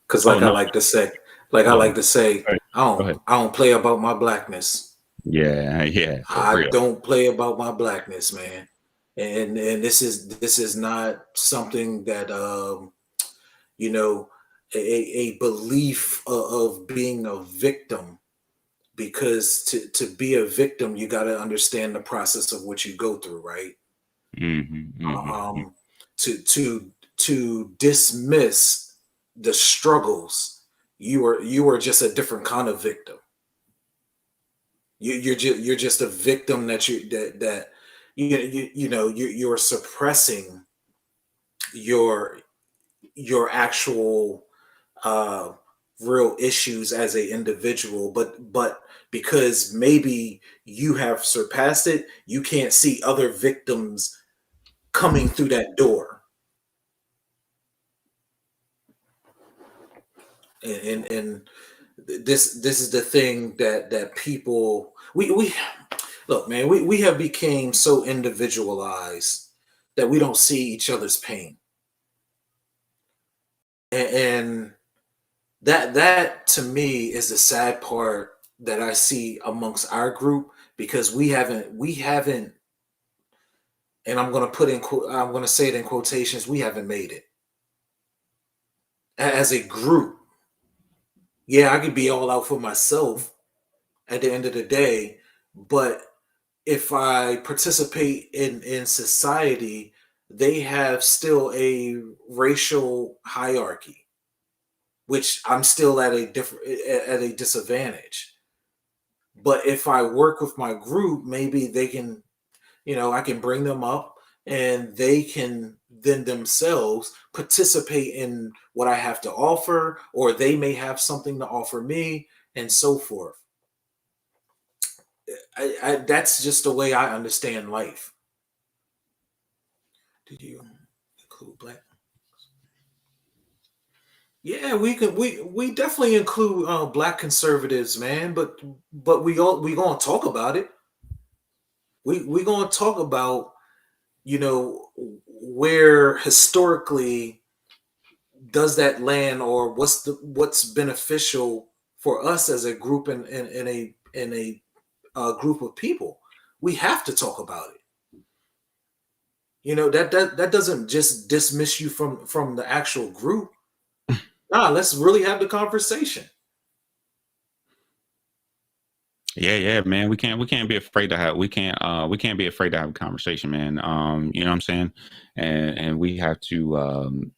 Because Oh no, like I go like ahead. to say, Go ahead. I don't play about my blackness. Yeah, yeah, for I real. don't play about my blackness, man. And this is not something that you know a belief of being a victim, because to be a victim you got to understand the process of what you go through, right? Hmm, hmm. um to dismiss the struggles, you are just a different kind of victim. You're just a victim that you're suppressing your actual uh real issues as a individual, but because maybe you have surpassed it, you can't see other victims coming through that door. And this is the thing that people, we look, man, we have became so individualized that we don't see each other's pain. And that to me is the sad part that I see amongst our group, because we haven't, and I'm going to say it in quotations, we haven't made it as a group. Yeah, I could be all out for myself at the end of the day, but if I participate in society, they have still a racial hierarchy, which I'm still at a disadvantage. But if I work with my group, maybe they can, I can bring them up, and they can then themselves participate in what I have to offer, or they may have something to offer me, and so forth. That's just the way I understand life. Did you include black? Yeah, we definitely include black conservatives, man. But we gonna talk about it. We gonna talk about, where historically does that land, or what's beneficial for us as a group, in a group of people. We have to talk about it. That doesn't just dismiss you from the actual group. Nah, let's really have the conversation. Yeah, yeah, man. We can't be afraid to have we can't be afraid to have a conversation, man. You know what I'm saying? And we have to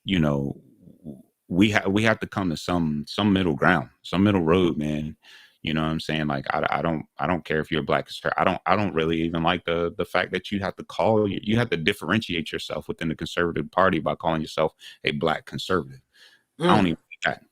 we have to come to some middle ground, some middle road, man. You know what I'm saying? Like I don't care if you're black. I don't really even like the fact that you have to differentiate yourself within the conservative party by calling yourself a black conservative. I don't Mm, even like that.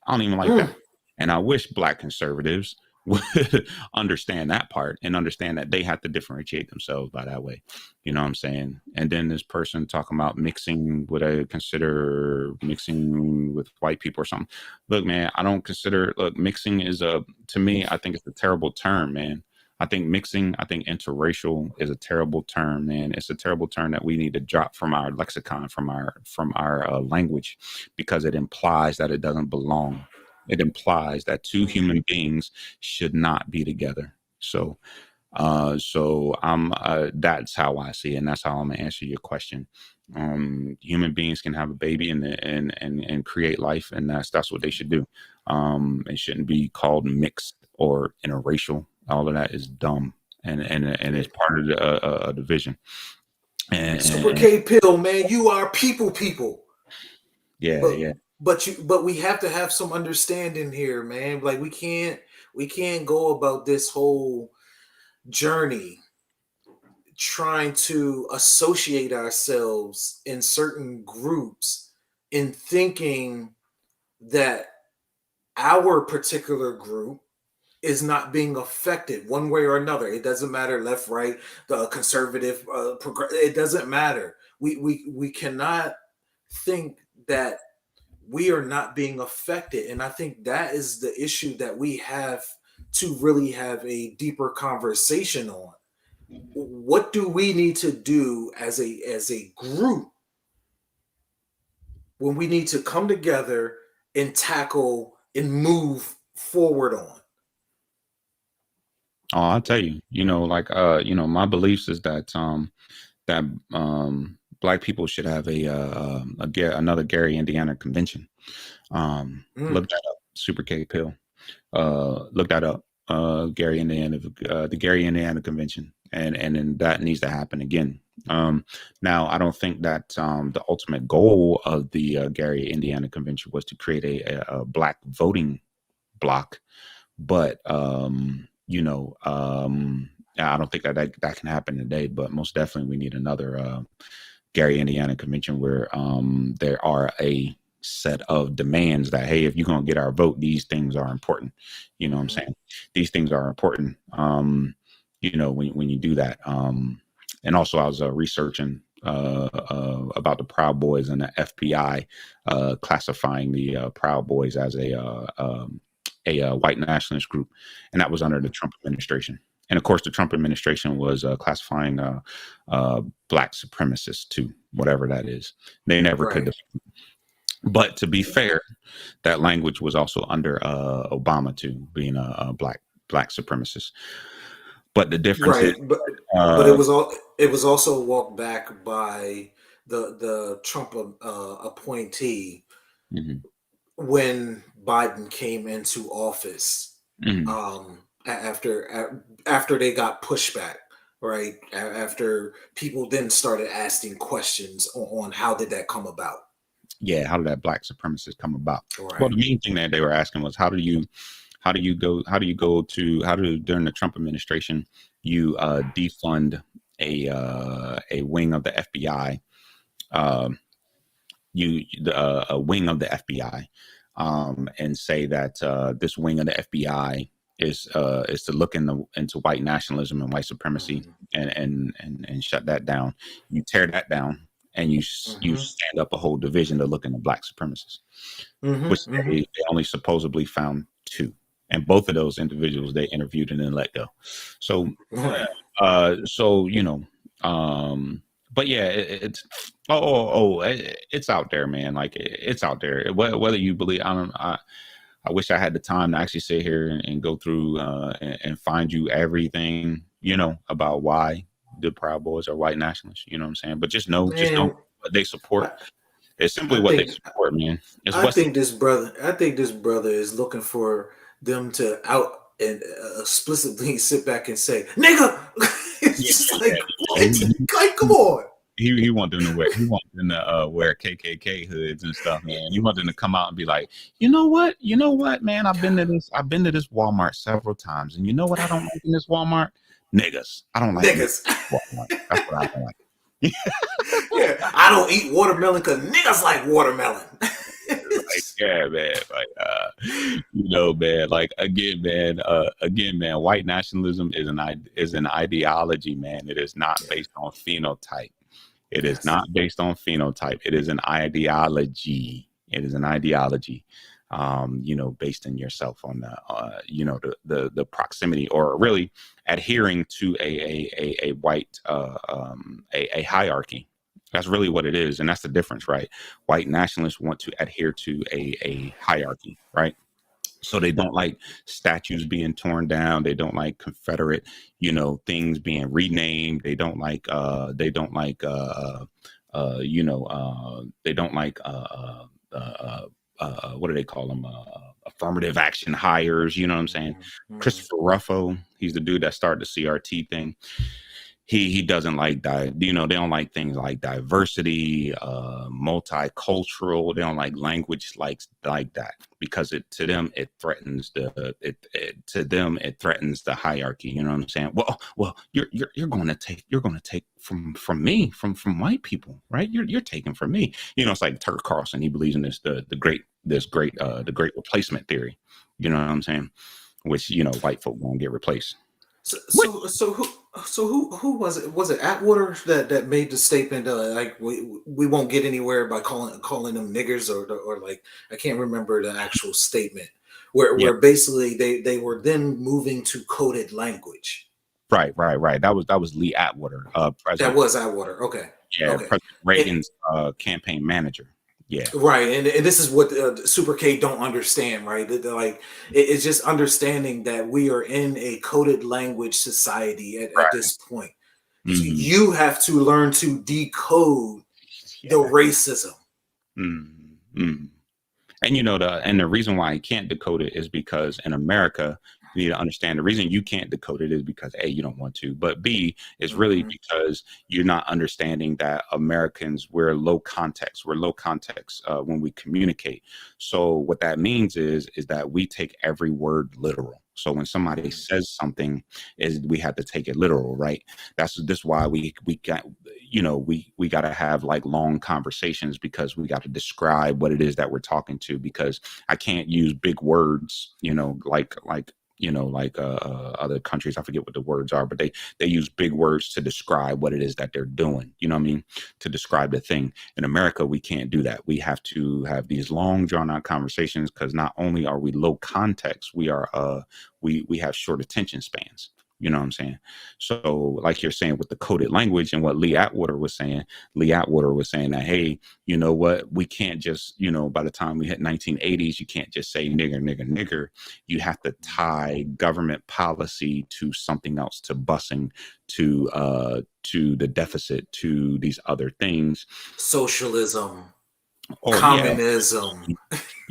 I don't even like mm. that. And I wish black conservatives would understand that part and understand that they have to differentiate themselves by that way. You know what I'm saying? And then this person talking about mixing what I consider mixing with white people or something. Look, man, I don't consider, look, mixing to me, I think it's a terrible term, man. I think interracial is a terrible term, man. It's a terrible term that we need to drop from our lexicon, from our language, because it implies that it doesn't belong. It implies that two human beings should not be together. So I'm that's how I see it, and that's how I'm gonna answer your question. Human beings can have a baby and create life, and that's what they should do. It shouldn't be called mixed or interracial. All of that is dumb, and Yeah. it's part of a division. Super And K pill, man. You are people. yeah, But yeah. but we have to have some understanding here, man. Like we can't go about this whole journey trying to associate ourselves in certain groups in thinking that our particular group is not being affected one way or another. It doesn't matter left, right, the conservative, it doesn't matter. We cannot think that we are not being affected, and I think that is the issue that we have to really have a deeper conversation on. What do we need to do as a group when we need to come together and tackle and move forward on? Oh, I'll tell you. Like my beliefs is that black people should have another Gary, Indiana convention. Mm, Look that up. Super K pill. Look that up. Gary, Indiana, the Gary, Indiana convention, and then that needs to happen again. Now, I don't think that the ultimate goal of the Gary, Indiana convention was to create a black voting block, but I don't think that can happen today. But most definitely, we need another Gary, Indiana convention where there are a set of demands that, hey, if you're going to get our vote, these things are important. You know what I'm mhm. saying? These things are important. When you do that. And also, I was researching about the Proud Boys and the FBI classifying the Proud Boys as a white nationalist group, and that was under the Trump administration. And of course, the Trump administration was classifying black supremacists too, whatever that is. They never could. Right, But to be fair, that language was also under Obama too, being a black supremacist. But the difference is, right, but uh, it was also walked back by the Trump appointee mhm, when Biden came into office, mhm. after they got pushback, right? After people then started asking questions on how did that come about, Yeah, how did that black supremacist come about? Well, right? the main thing that they were asking was how do during the Trump administration you defund a wing of the FBI, a wing of the FBI, and say that this wing of the FBI is to look into white nationalism and white supremacy, Hmm. and shut that down. You tear that down, and you Hmm. stand up a whole division to look into black supremacists, Hmm. which Hmm. they only supposedly found two, and both of those individuals they interviewed and then let go. So, Right. so but yeah, it's it's out there, man. Like it's out there. Whether you believe, I wish I had the time to actually sit here and go through and find you everything, about why the Proud Boys are white nationalists. You know what I'm saying? But just know Man, what they support. I, It's simply I what they think support, man. It's I what's think this brother is looking for them to out and explicitly sit back and say, "Nigga," it's yeah, just yeah, like yeah. what? Like, come on. He want them to wear KKK hoods and stuff, man. He want them to come out and be like, you know what, man, I've been to this Walmart several times, and you know what I don't like in this Walmart? Niggas. I don't like niggas Niggas. in Walmart. That's what I don't like. Yeah, I don't eat watermelon because niggas like watermelon. Like, yeah, man. Like, man. Like, again, man. White nationalism is an ideology, man. It is not Yeah. based on phenotype. It is Yes. not based on phenotype. It is an ideology. It is an ideology. Based in yourself on the proximity, or really adhering to a white a hierarchy. That's really what it is, and that's the difference, right? White nationalists want to adhere to a hierarchy, right? So they don't like statues being torn down. They don't like Confederate, things being renamed. They don't like they don't like what do they call them? Affirmative action hires. You know what I'm saying? Mhm. Christopher Ruffo, he's the dude that started the CRT thing. He doesn't like they don't like things like diversity, multicultural. They don't like language like that because it to them it threatens it threatens the hierarchy. You know what I'm saying? Well, you're going to take from me, from white people, right? You're taking from me. It's like Tucker Carlson. He believes in the great replacement theory. You know what I'm saying? Which white folk won't get replaced. So, What? so, so who, who was it? Was it Atwater that made the statement like we won't get anywhere by calling them niggers or like I can't remember the actual statement Yeah. where basically they were then moving to coded language. Right. That was Lee Atwater, That President. was Atwater. Okay, Yeah, okay. President Reagan's campaign manager. Yeah. Right, and this is what Super K don't understand, right? They're like it's just understanding that we are in a coded language society at Right. this point. Hmm. You have to learn to decode the Yeah. racism. Mm-hmm. And the reason why you can't decode it is because in America, you need to understand the reason you can't decode it is because A, you don't want to, but B, is really Hmm. because you're not understanding that Americans, we're low context when we communicate. So what that means is that we take every word literal. So when somebody says something, is we have to take it literal, right? That's this why we got we got to have like long conversations because we got to describe what it is that we're talking to, because I can't use big words, other countries. I forget what the words are, but they use big words to describe what it is that they're doing. You know what I mean? To describe the thing. In America, we can't do that. We have to have these long, drawn out conversations because not only are we low context, we have short attention spans. You know what I'm saying? So, like you're saying with the coded language and what Lee Atwater was saying that, hey, you know what? We can't just, by the time we hit 1980s, you can't just say nigger, nigger, nigger. You have to tie government policy to something else, to busing, to the deficit, to these other things. Socialism, Or yeah, communism.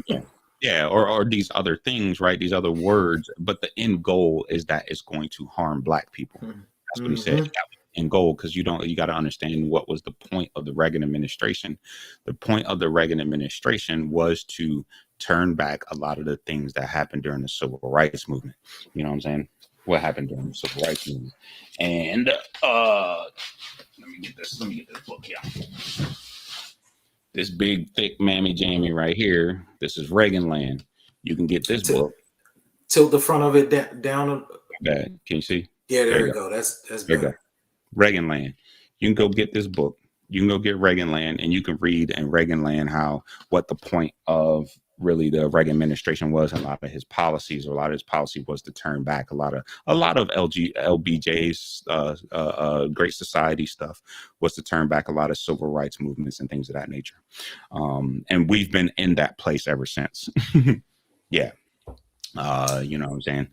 yeah, yeah, or these other things, right? These other words, but the end goal is that it's going to harm Black people. That's what he said. Hmm. That was the end goal, because you got to understand what was the point of the Reagan administration. The point of the Reagan administration was to turn back a lot of the things that happened during the civil rights movement. You know what I'm saying? What happened during the civil rights movement? And let me get this book here. This big, thick mammy jammy right here. This is Reagan Land. You can get this T- book. Tilt the front of it down. Okay, can you see? Yeah, There there you we go. go. That's There you go. better. Reagan Land. You can go get this book. You can go get Reagan Land, and you can read in Reagan Land what the point of really the Reagan administration was. A lot of his policies, was to turn back a lot of LBJ's Great Society stuff, was to turn back a lot of civil rights movements and things of that nature. And we've been in that place ever since. Yeah. You know what I'm saying?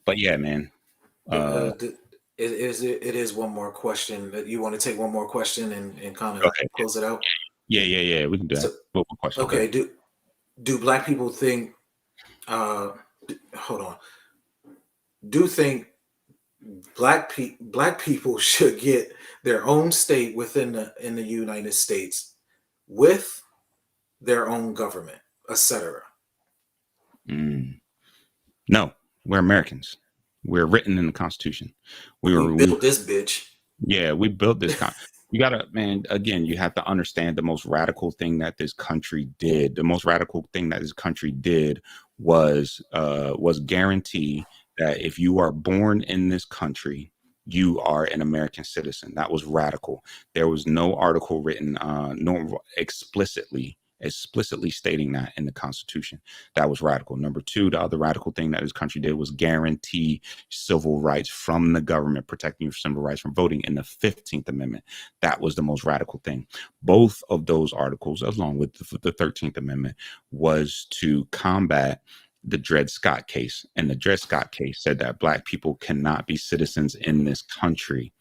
But yeah, man. Uh, It is one more question that you want to take one more question and kind Go of ahead. close it out. Yeah. We can do So, that. What question? Go okay, ahead. do Black people think? Hold on. Do think Black people should get their own state within the United States with their own government, etc. Mm. No, we're Americans. We're written in the Constitution. We We built this bitch. Yeah, we built this you gotta, man, again, you have to understand the most radical thing that this country did. The most radical thing that this country did was guarantee that if you are born in this country, you are an American citizen. That was radical. There was no article written, no explicitly stating that in the Constitution. That was radical. Number two, the other radical thing that this country did was guarantee civil rights from the government, protecting your civil rights from voting in the 15th Amendment. That was the most radical thing. Both of those articles, along with the 13th Amendment, was to combat the Dred Scott case. And the Dred Scott case said that Black people cannot be citizens in this country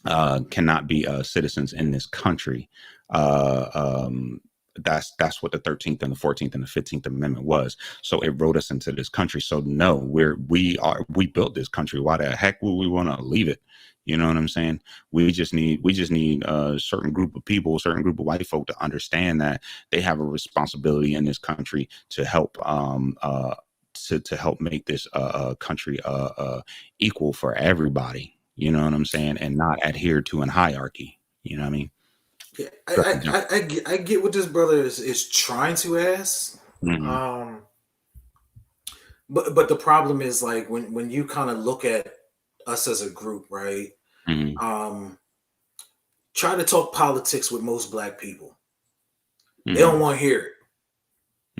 cannot be citizens in this country. Uh, um, that's what the 13th and the 14th and the 15th Amendment was. So it wrote us into this country. So no, we built this country. Why the heck would we want to leave it? You know what I'm saying? We just need a certain group of people, a certain group of white folk to understand that they have a responsibility in this country to help to help make this country equal for everybody. You know what I'm saying? And not adhere to an hierarchy. You know what I mean? Yeah, Go ahead, John. I get what this brother is trying to ask. Mm-hmm. Um, but the problem is like when you kind of look at us as a group, right? Mm-hmm. Um, try to talk politics with most black people. They don't Mm-hmm. want to hear it.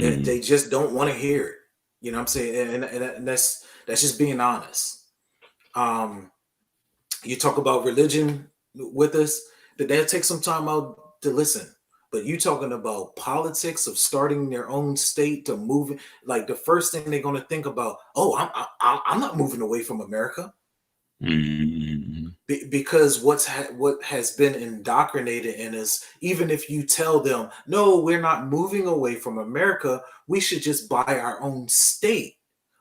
Mm-hmm. They just don't want to hear it. You know what I'm saying? And that's just being honest. Um, you talk about religion with us, that they'll take some time out to listen. But you talking about politics of starting their own state to move, like the first thing they're going to think about, oh, I'm not moving away from America. Mm-hmm. Because what has been indoctrinated in us, even if you tell them no, we're not moving away from America, we should just buy our own state,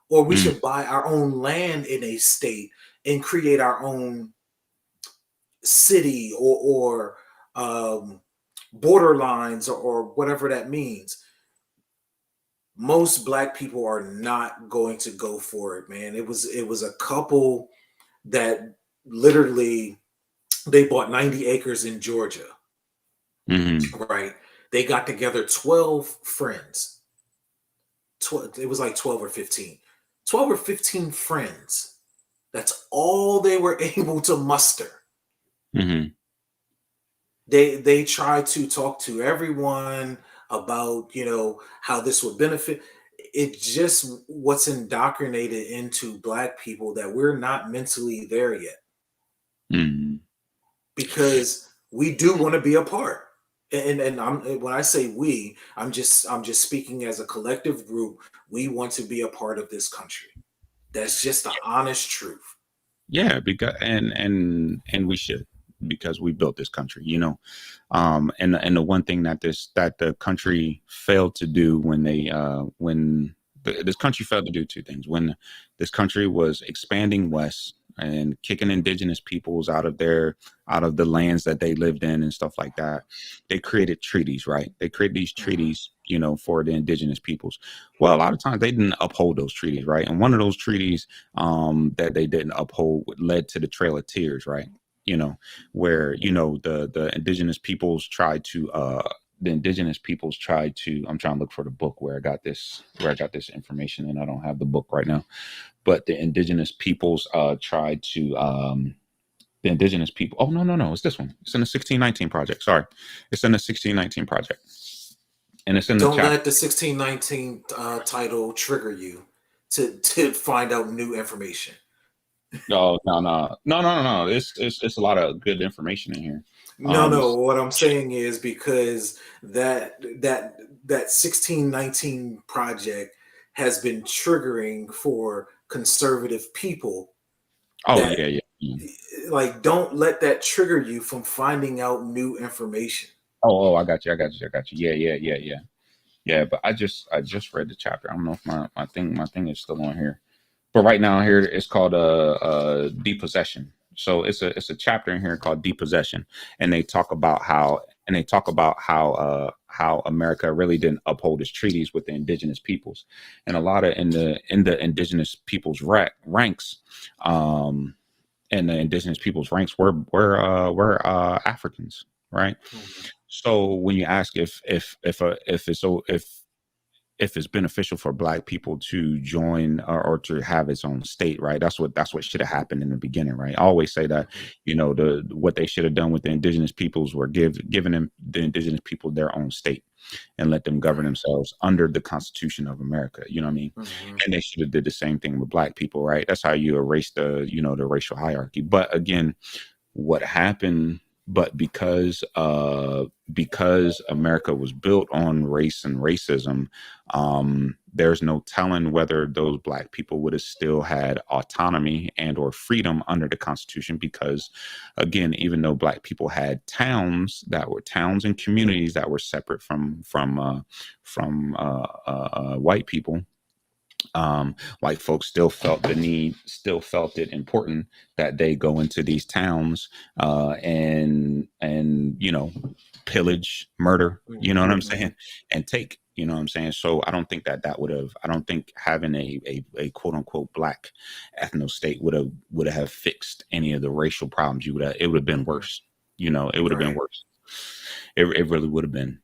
or we Mm-hmm. should buy our own land in a state and create our own city, or borderlines, or whatever that means. Most black people are not going to go for it, man. It was a couple that literally they bought 90 acres in Georgia, Mm-hmm. right? They got together 12 friends. It was like 12 or 15. 12 or 15 friends. That's all they were able to muster. Mm-hmm. They tried to talk to everyone about, how this would benefit. It just what's indoctrinated into black people that we're not mentally there yet, Mm-hmm. because we do want to be a part. And when I say we, I'm just speaking as a collective group. We want to be a part of this country. That's just the honest truth. Yeah, because and we should, because we built this country, and the one thing that the country failed to do when this country failed to do two things when this country was expanding west and kicking indigenous peoples out of the lands that they lived in and stuff like that. They created treaties, right? They created these Mhm. treaties, for the indigenous peoples. Well, a lot of times they didn't uphold those treaties, right? And one of those treaties that they didn't uphold led to the Trail of Tears, right? Where the indigenous peoples tried to I'm trying to look for the book where I got this information, and I don't have the book right now. But the indigenous peoples tried to the indigenous people. Oh, no, it's this one. It's in the 1619 project. Sorry, it's in the 1619 project, and it's in the Don't chapter. let the 1619 title trigger you to find out new information. No. It's a lot of good information in here. No, no. It's, What I'm saying is because that 1619 project has been triggering for conservative people, oh that yeah, yeah. like, don't let that trigger you from finding out new information. Oh, I got you. Yeah. But I just read the chapter. I don't know if my thing is still on here. But right now here it's called depossession. So it's a chapter in here called depossession, and they talk about how America really didn't uphold its treaties with the indigenous peoples, and a lot of in the indigenous peoples ranks, um, and the indigenous peoples ranks were Africans, right? Mhm. So when you ask if it's beneficial for black people to join, or to have its own state, right? That's what should have happened in the beginning, right? I always say that, Mhm. what they should have done with the indigenous peoples were giving them the indigenous people their own state and let them govern Right. themselves under the Constitution of America. You know what I mean? Mhm. And they should have did the same thing with black people, right? That's how you erase the racial hierarchy. But again, what happened, but because America was built on race and racism, there's no telling whether those black people would have still had autonomy and or freedom under the Constitution, because again, even though black people had towns and communities that were separate from white people, white folks still felt it important that they go into these towns and pillage, murder, you know what I'm saying, and take, you know what I'm saying. So I don't think I don't think having a quote unquote black ethno state would have fixed any of the racial problems. It would have been worse. It would have been Right. worse. It really would have been.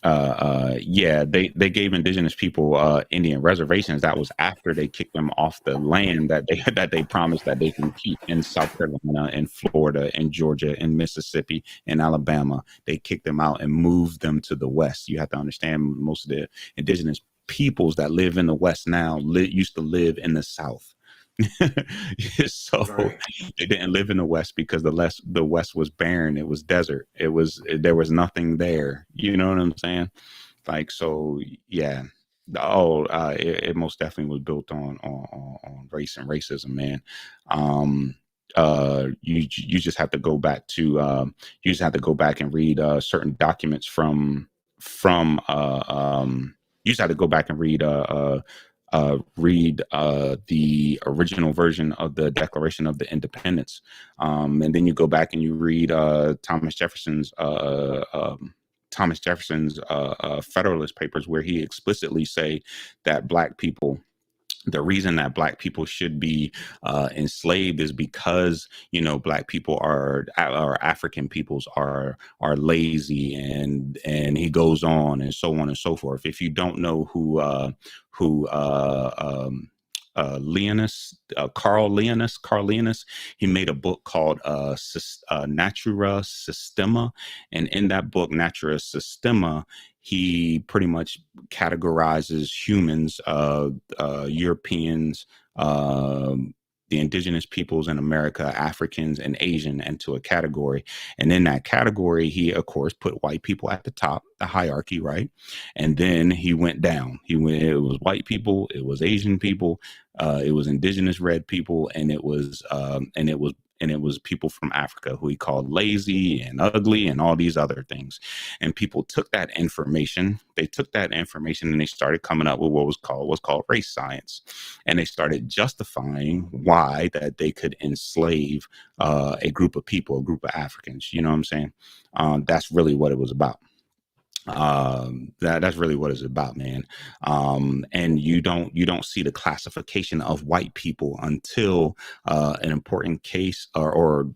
Uh, yeah, they gave indigenous people Indian reservations. That was after they kicked them off the land that they that they promised that they can keep in South Carolina, in Florida, in Georgia, in Mississippi, in Alabama. They kicked them out and moved them to the West. You have to understand, most of the indigenous peoples that live in the West now used to live in the South. So Right. they didn't live in the West because the West was barren. It was desert. There was nothing there. You know what I'm saying? Like, so yeah. It most definitely was built on race and racism, man. Um, you just have to go back to you just have to go back and read certain documents from you just have to go back and read the original version of the Declaration of the Independence, and then you go back and you read Thomas Jefferson's Federalist Papers, where he explicitly say that black people the reason that black people should be enslaved is because black people are African peoples are lazy, and he goes on and so on and so forth. If you don't know who Carl Leonis, he made a book called Natura Systema, and in that book Natura Systema, he pretty much categorizes humans, Europeans, the indigenous peoples in America, Africans, and Asian into a category. And in that category, he, of course, put white people at the top, the hierarchy, right? And then he went down. It was white people, it was Asian people, it was indigenous red people, and it was people from Africa who he called lazy and ugly and all these other things. And people took that information, and they started coming up with what's called race science. And they started justifying why that they could enslave a group of people, a group of Africans. You know what I'm saying? That's really what it was about. That's really what it's about, man. And you don't see the classification of white people until an important case, or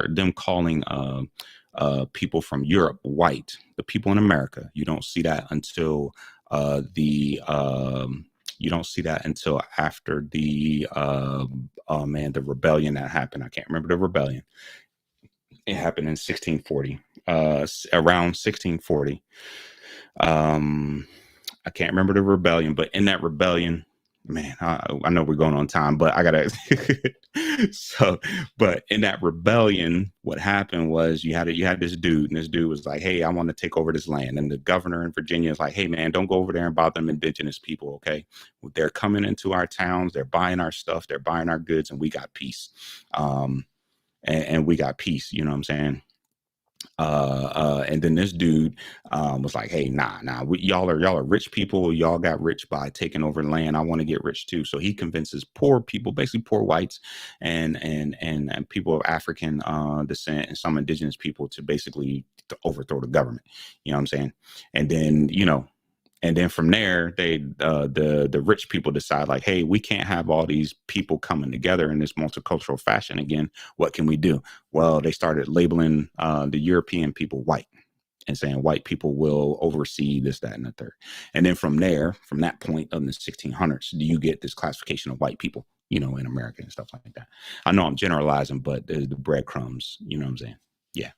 them calling people from Europe white, the people in America. You don't see that until the you don't see that until after the oh man, the rebellion that happened. I can't remember the rebellion. It happened in 1640, around 1640. I can't remember the rebellion, but in that rebellion, man, I know we're going on time, but I gotta. So, but in that rebellion, what happened was you had this dude, and this dude was like, "Hey, I want to take over this land." And the governor in Virginia is like, "Hey, man, don't go over there and bother them indigenous people. Okay, they're coming into our towns, they're buying our stuff, they're buying our goods, and we got peace. And we got peace. You know what I'm saying?" And then this dude was like, "Hey, nah, y'all are rich people. Y'all got rich by taking over land. I want to get rich too." So he convinces poor people, basically poor whites, and people of African descent, and some indigenous people, to basically to overthrow the government. You know what I'm saying? And then and then from there, the rich people decide, like, "Hey, we can't have all these people coming together in this multicultural fashion again. What can we do?" Well, they started labeling the European people white, and saying white people will oversee this, that, and the third. And then from there, from that point of the 1600s, do you get this classification of white people, in America and stuff like that. I know I'm generalizing, but the breadcrumbs, you know what I'm saying? Yeah,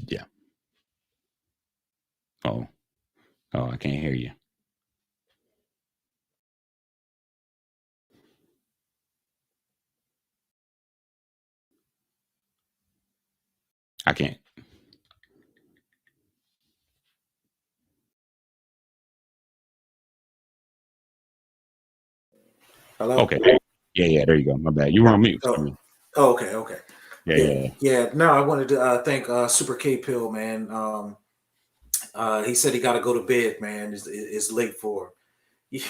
yeah. Oh, I can't hear you. I can't. Hello. Okay. Yeah, yeah. There you go. My bad. You were Yeah. on mute. For some Oh. reason. Oh. Okay. Okay. Yeah, Yeah. yeah. Yeah. No, I wanted to thank Super K Pill, man. He said he got to go to bed, man. It's late for him.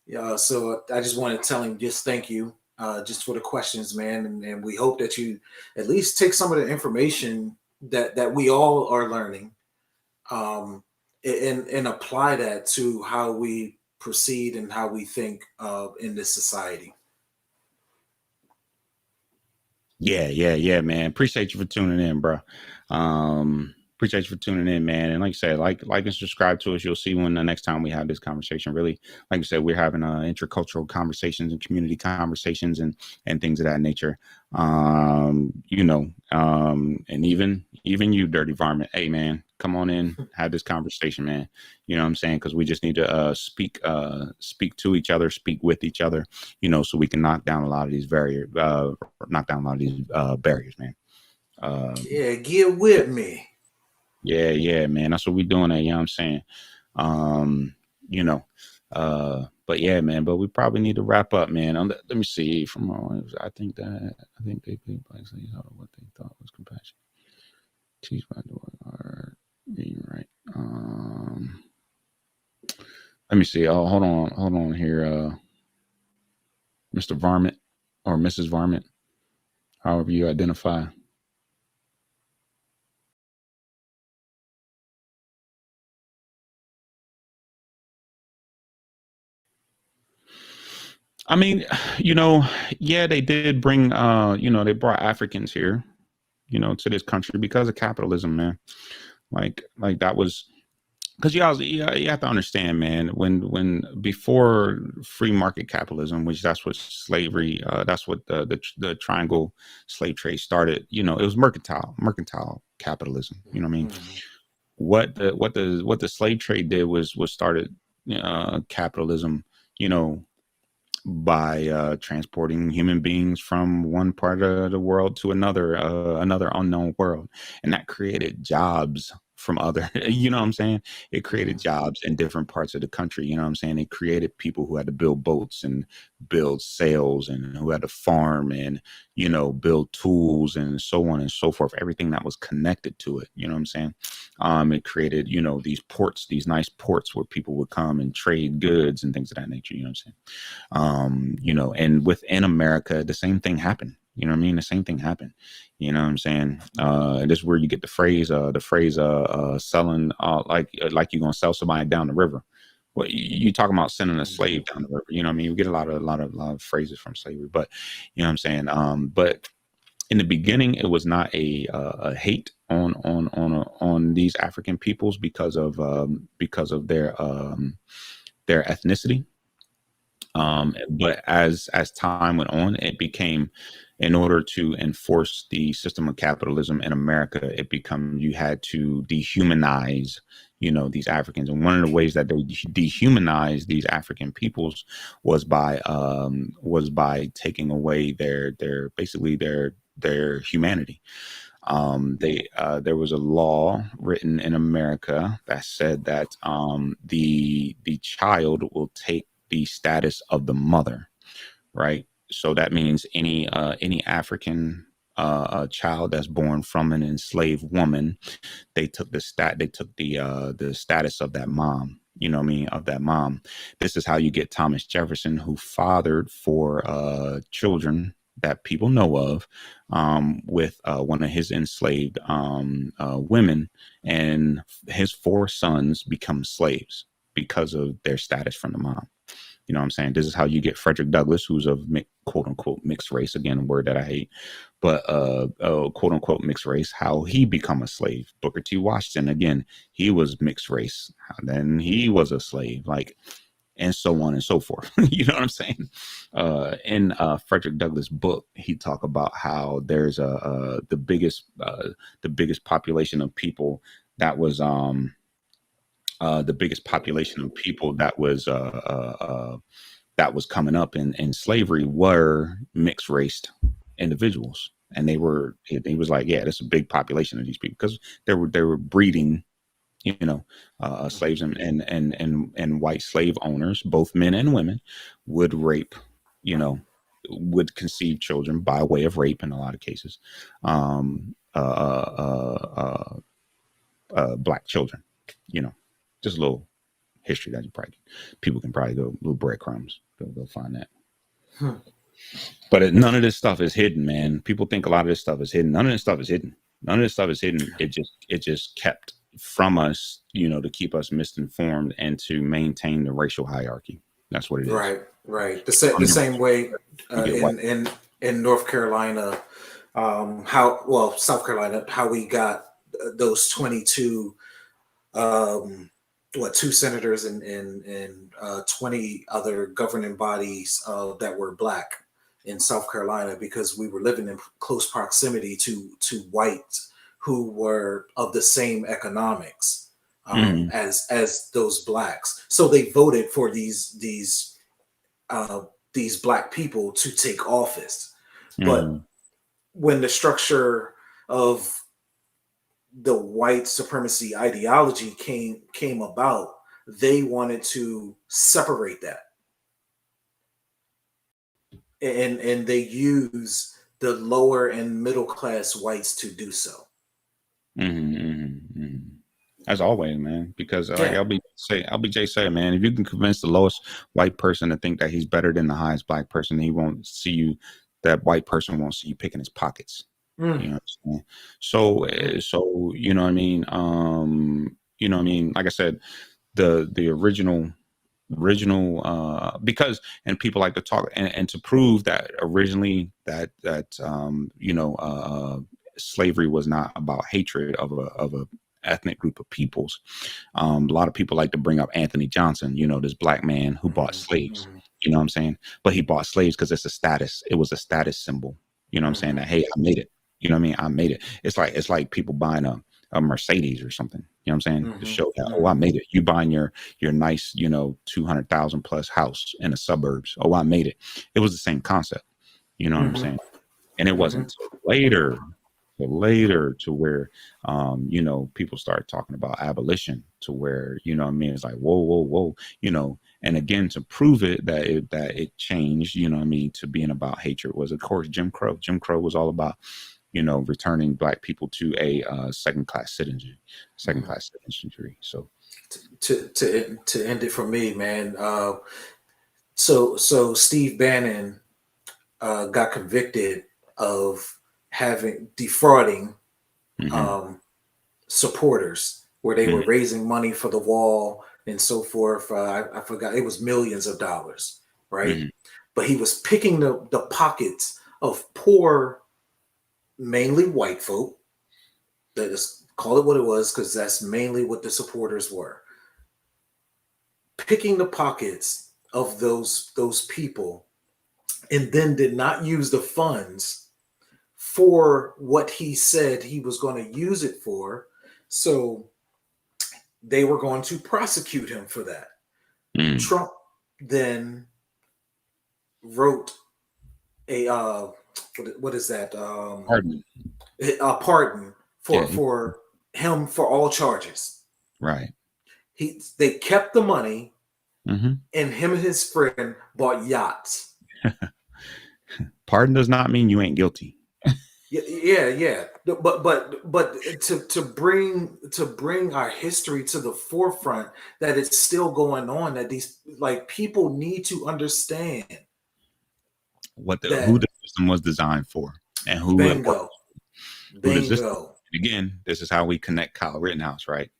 Yeah. So I just want to tell him just thank you, just for the questions, man, and we hope that you at least take some of the information that we all are learning, um, and apply that to how we proceed and how we think in this society. Yeah, yeah, yeah, man. Appreciate you for tuning in, bro. Appreciate you for tuning in, man. And like I said, like and subscribe to us. You'll see when the next time we have this conversation. Really, like I said, we're having intercultural conversations and community conversations and things of that nature. And even you, dirty varmint. Hey, man, come on in, have this conversation, man. You know what I'm saying? Because we just need to speak to each other, speak with each other, so we can knock down a lot of these barriers, man. Um, Yeah, get with me. yeah, yeah, man. That's what we doing there. You know what I'm saying? Um, you know, but yeah, man, but we probably need to wrap up, man. Let me see I think they think what they thought was compassion. Teach by door are reading right. Let me see. Oh, hold on here. Mr. Varmint or Mrs. Varmint, however you identify. I mean, you know, yeah, they did bring, they brought Africans here, to this country because of capitalism, man. Like that was because you have to understand, man. When before free market capitalism, which that's what slavery, that's what the triangle slave trade started. It was mercantile capitalism. You know what I mean? Mhm. What the slave trade did was started capitalism. You know, by transporting human beings from one part of the world to another unknown world, and that created jobs from other you know what I'm saying. It created Mhm. jobs in different parts of the country. You know what I'm saying. It created people who had to build boats and build sails, and who had to farm and build tools and so on and so forth, everything that was connected to it. You know what I'm saying. It created these ports, these nice ports where people would come and trade goods and things of that nature. You know what I'm saying. And within America, the same thing happened. You know what I mean? The same thing happened. You know what I'm saying? This is where you get the phrase, selling, like you're gonna sell somebody down the river. Well, you talking about sending a slave down the river. You know what I mean? We get a lot of phrases from slavery, but you know what I'm saying? But in the beginning, it was not a hate on these African peoples because of their ethnicity. But as time went on, it became, in order to enforce the system of capitalism in America, it become you had to dehumanize, these Africans. And one of the ways that they dehumanized these African peoples was by taking away their basically their humanity. There was a law written in America that said that the child will take the status of the mother, right? So that means any African child that's born from an enslaved woman, they took the status of that mom. You know what I mean? Of that mom. This is how you get Thomas Jefferson, who fathered four children that people know of, with one of his enslaved women, and his four sons become slaves because of their status from the mom. You know what I'm saying? This is how you get Frederick Douglass, who's of quote unquote mixed race. Again, a word that I hate, but quote unquote mixed race. How he become a slave? Booker T. Washington, again, he was mixed race. Then he was a slave, like, and so on and so forth. You know what I'm saying? In Frederick Douglass' book, he talk about how there's the biggest population of people that was the biggest population of people that was coming up in slavery were mixed raced individuals. And he was like, yeah, that's a big population of these people because they were breeding, you know, slaves, and white slave owners, both men and women, would rape would conceive children by way of rape in a lot of cases. Um, uh, uh, Black children, just a little history that people can probably go little breadcrumbs, go find that. Hmm. But none of this stuff is hidden, man. People think a lot of this stuff is hidden. None of this stuff is hidden. None of this stuff is hidden. It just kept from us, to keep us misinformed and to maintain the racial hierarchy. That's what it is. Right. The same way You get white. in North Carolina, South Carolina, how we got those 22, two senators and 20 other governing bodies that were Black in South Carolina, because we were living in close proximity to whites who were of the same economics as those Blacks. So they voted for these Black people to take office. But when the structure of the white supremacy ideology came about, they wanted to separate that, and they use the lower and middle class whites to do so. As always, man, because like Yeah. LBJ said, man, if you can convince the lowest white person to think that he's better than the highest Black person, he won't see you. That white person won't see you picking his pockets. Mm. You know what I'm saying? So you know what I mean. You know what I mean. Like I said, the original because, and people like to talk and to prove that originally that slavery was not about hatred of a ethnic group of peoples. A lot of people like to bring up Anthony Johnson, this Black man who bought slaves. You know what I'm saying? But he bought slaves because it was a status symbol. You know what I'm saying? That, hey, I made it. You know what I mean? I made it. It's like people buying a Mercedes or something. You know what I'm saying? To show that, oh, I made it. You buying your nice, 200,000 plus house in the suburbs. Oh, I made it. It was the same concept. You know what I'm saying? And it wasn't until later to where people start talking about abolition, to where it's like whoa, and again, to prove it that it changed, to being about hatred, was of course Jim Crow was all about returning Black people to a second class citizenry. So To end it for me, man, so Steve Bannon got convicted of defrauding supporters, where they were raising money for the wall and so forth. I forgot, it was millions of dollars, right? But he was picking the pockets of poor, mainly white folk. Let's call it what it was, because that's mainly what the supporters were. Picking the pockets of those people, and then did not use the funds for what he said he was going to use it for. So they were going to prosecute him for that. Trump then wrote a what is that? Pardon. A pardon for him for all charges. Right. They kept the money, and him and his friend bought yachts. Pardon does not mean you ain't guilty. Yeah. But to bring our history to the forefront, that it's still going on, that these people need to understand who the system was designed for and who it works. Bingo. Again, this is how we connect Kyle Rittenhouse, right?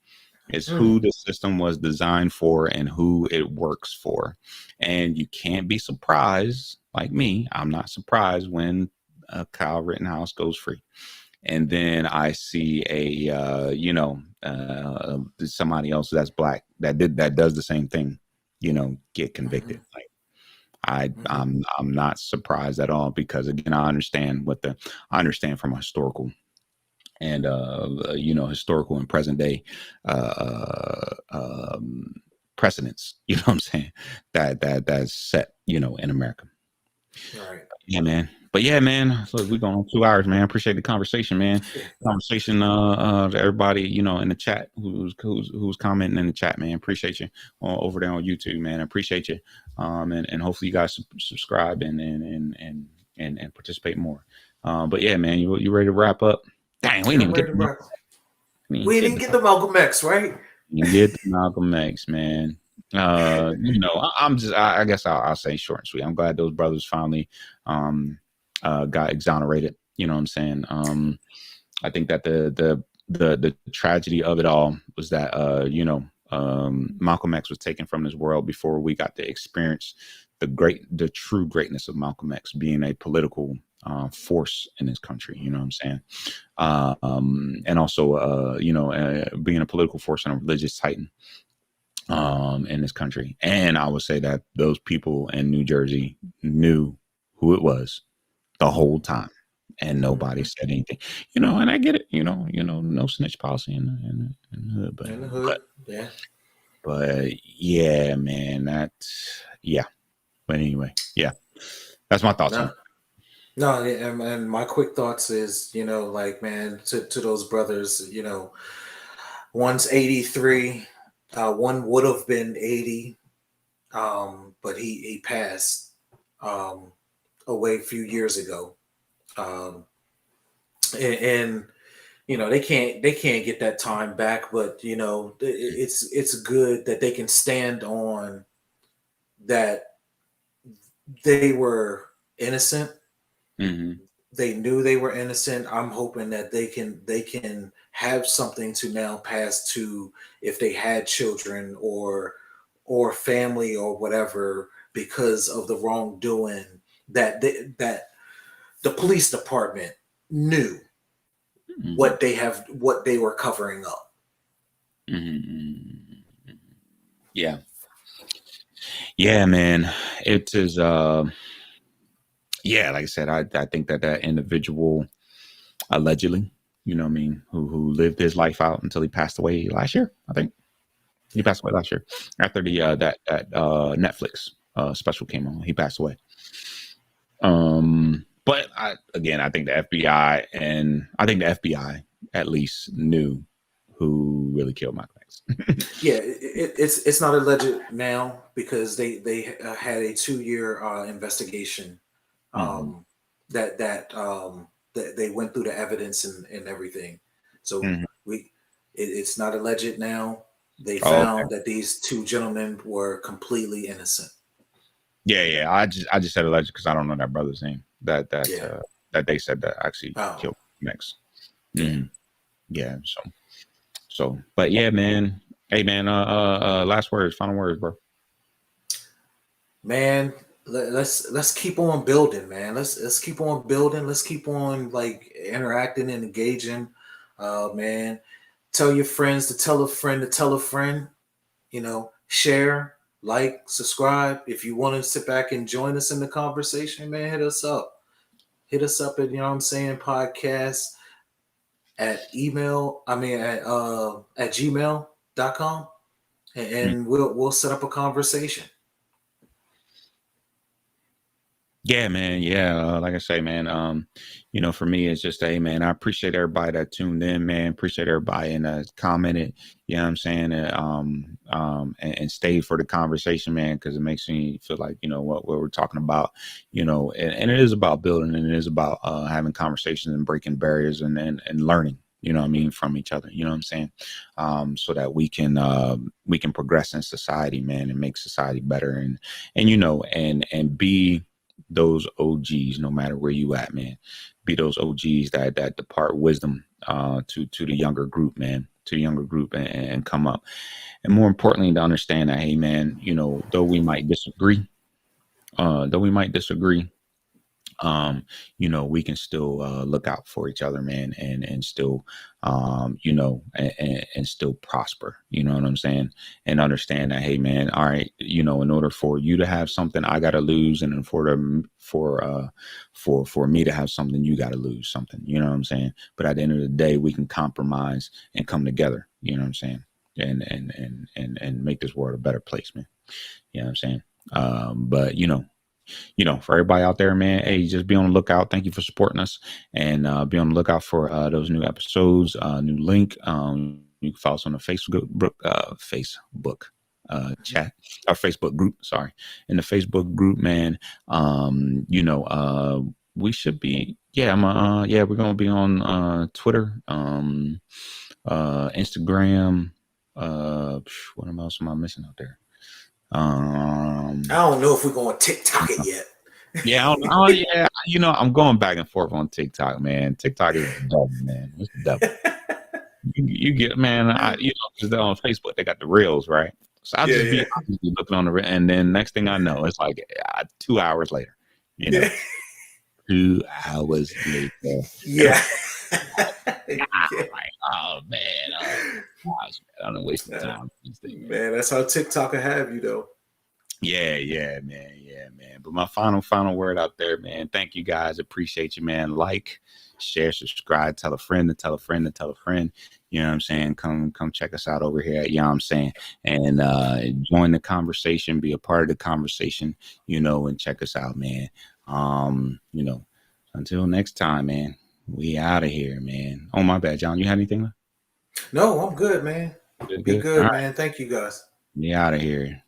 It's who the system was designed for and who it works for. And you can't be surprised, like me, I'm not surprised when Kyle Rittenhouse goes free. And then I see somebody else that's Black that does the same thing, get convicted. I'm not surprised at all, because again, I understand from a historical and historical and present day precedents, what I'm saying, that's set, in America. Right. Yeah, man. But yeah, man, look, we're going on 2 hours, man. Appreciate the conversation, man. Conversation, to everybody, in the chat who's commenting in the chat, man. Appreciate you over there on YouTube, man. I appreciate you. And hopefully you guys subscribe and participate more. But yeah, man, you ready to wrap up? Dang, we Yeah, didn't I'm even ready to get wrap. we We didn't didn't get the Malcolm X, right? get to Malcolm X, man. I'm just, I guess I'll say short and sweet. I'm glad those brothers finally got exonerated. You know what I'm saying? I think that the tragedy of it all was that Malcolm X was taken from this world before we got to experience the true greatness of Malcolm X being a political force in this country. You know what I'm saying? And also being a political force and a religious titan in this country. And I would say that those people in New Jersey knew who it was the whole time, and nobody said anything. And I get it. No snitch policy in the hood, In the hood, yeah. but yeah, man, yeah. But anyway, yeah, that's my thoughts on No, it. no, and my quick thoughts is, like, man, to those brothers, one's 83, one would have been 80, but he passed away a few years ago, and they can't get that time back, but it's good that they can stand on that they were innocent. Mm-hmm. They knew they were innocent. I'm hoping that they can have something to now pass to, if they had children or family or whatever, because of the wrongdoing, that the police department knew Mm-hmm. what they were covering up. Mm-hmm. Yeah, yeah, man. It is. Yeah, like I said, I think that individual allegedly, what I mean, who lived his life out until he passed away last year. I think he passed away last year after the that Netflix special came on. He passed away. But I think the FBI at least knew who really killed Michael X. Yeah, it's not alleged now, because they had a 2-year investigation, Mm-hmm. um, that they went through the evidence and everything. So Mm-hmm. it's not alleged now. They Oh, okay. found that these two gentlemen were completely innocent. Yeah. I just said alleged because I don't know that brother's name. Yeah. That they said that actually Oh, killed X. yeah. Mm-hmm. Yeah. But yeah, man. Hey, man. Last words, final words, bro. Man, let's keep on building, man. Let's keep on building. Let's keep on, like, interacting and engaging. Man, tell your friends to tell a friend to tell a friend. Share, like, subscribe. If you want to sit back and join us in the conversation, man, hit us up. Hit us up at, podcast at email. I mean at gmail.com, and we'll set up a conversation. Yeah, man. Yeah, like I say, man. For me, it's just, hey, man. I appreciate everybody that tuned in, man. Appreciate everybody and commented. You know what I'm saying? And stayed for the conversation, man, because it makes me feel like what we're talking about. And it is about building, and it is about having conversations and breaking barriers and learning. You know what I mean, from each other. You know what I'm saying? So that we can progress in society, man, and make society better, and be those OGs, no matter where you at, man. Be those OGs that depart wisdom to the younger group, man, to the younger group, and come up. And more importantly, to understand that, hey, man, though we might disagree, we can still look out for each other, man, and still, and still prosper. You know what I'm saying? And understand that, hey, man, all right, in order for you to have something, I got to lose, and then for me to have something, you got to lose something. You know what I'm saying? But at the end of the day, we can compromise and come together. You know what I'm saying? And make this world a better place, man. You know what I'm saying? But for everybody out there, man, hey, just be on the lookout. Thank you for supporting us, and be on the lookout for those new episodes, new link. You can follow us on the Facebook chat, our Facebook group. Sorry, in the Facebook group, man. We should be. Yeah, we're gonna be on Twitter, Instagram. What else am I missing out there? I don't know if we're going to TikTok it yet. Yeah, yeah. I'm going back and forth on TikTok, man. TikTok is the devil, man. It's the devil. You get, man. Because they're on Facebook, they got the reels, right? So I'll Yeah, just yeah. be looking on the reel, and then next thing I know, it's like 2 hours later. You know, 2 hours later. Yeah. Like, oh man, gosh, man, I don't waste the time. Man, that's how TikTok will have you, though. Yeah, man. But my final word out there, man. Thank you guys. Appreciate you, man. Like, share, subscribe, tell a friend to tell a friend to tell a friend. You know what I'm saying? Come check us out over here at Yah'm saying, and join the conversation, be a part of the conversation, and check us out, man. Until next time, man. We out of here, man. Oh, my bad, John. You have anything left? No, I'm good, man. Good, Be good. All good, right. man. Thank you, guys. We out of here.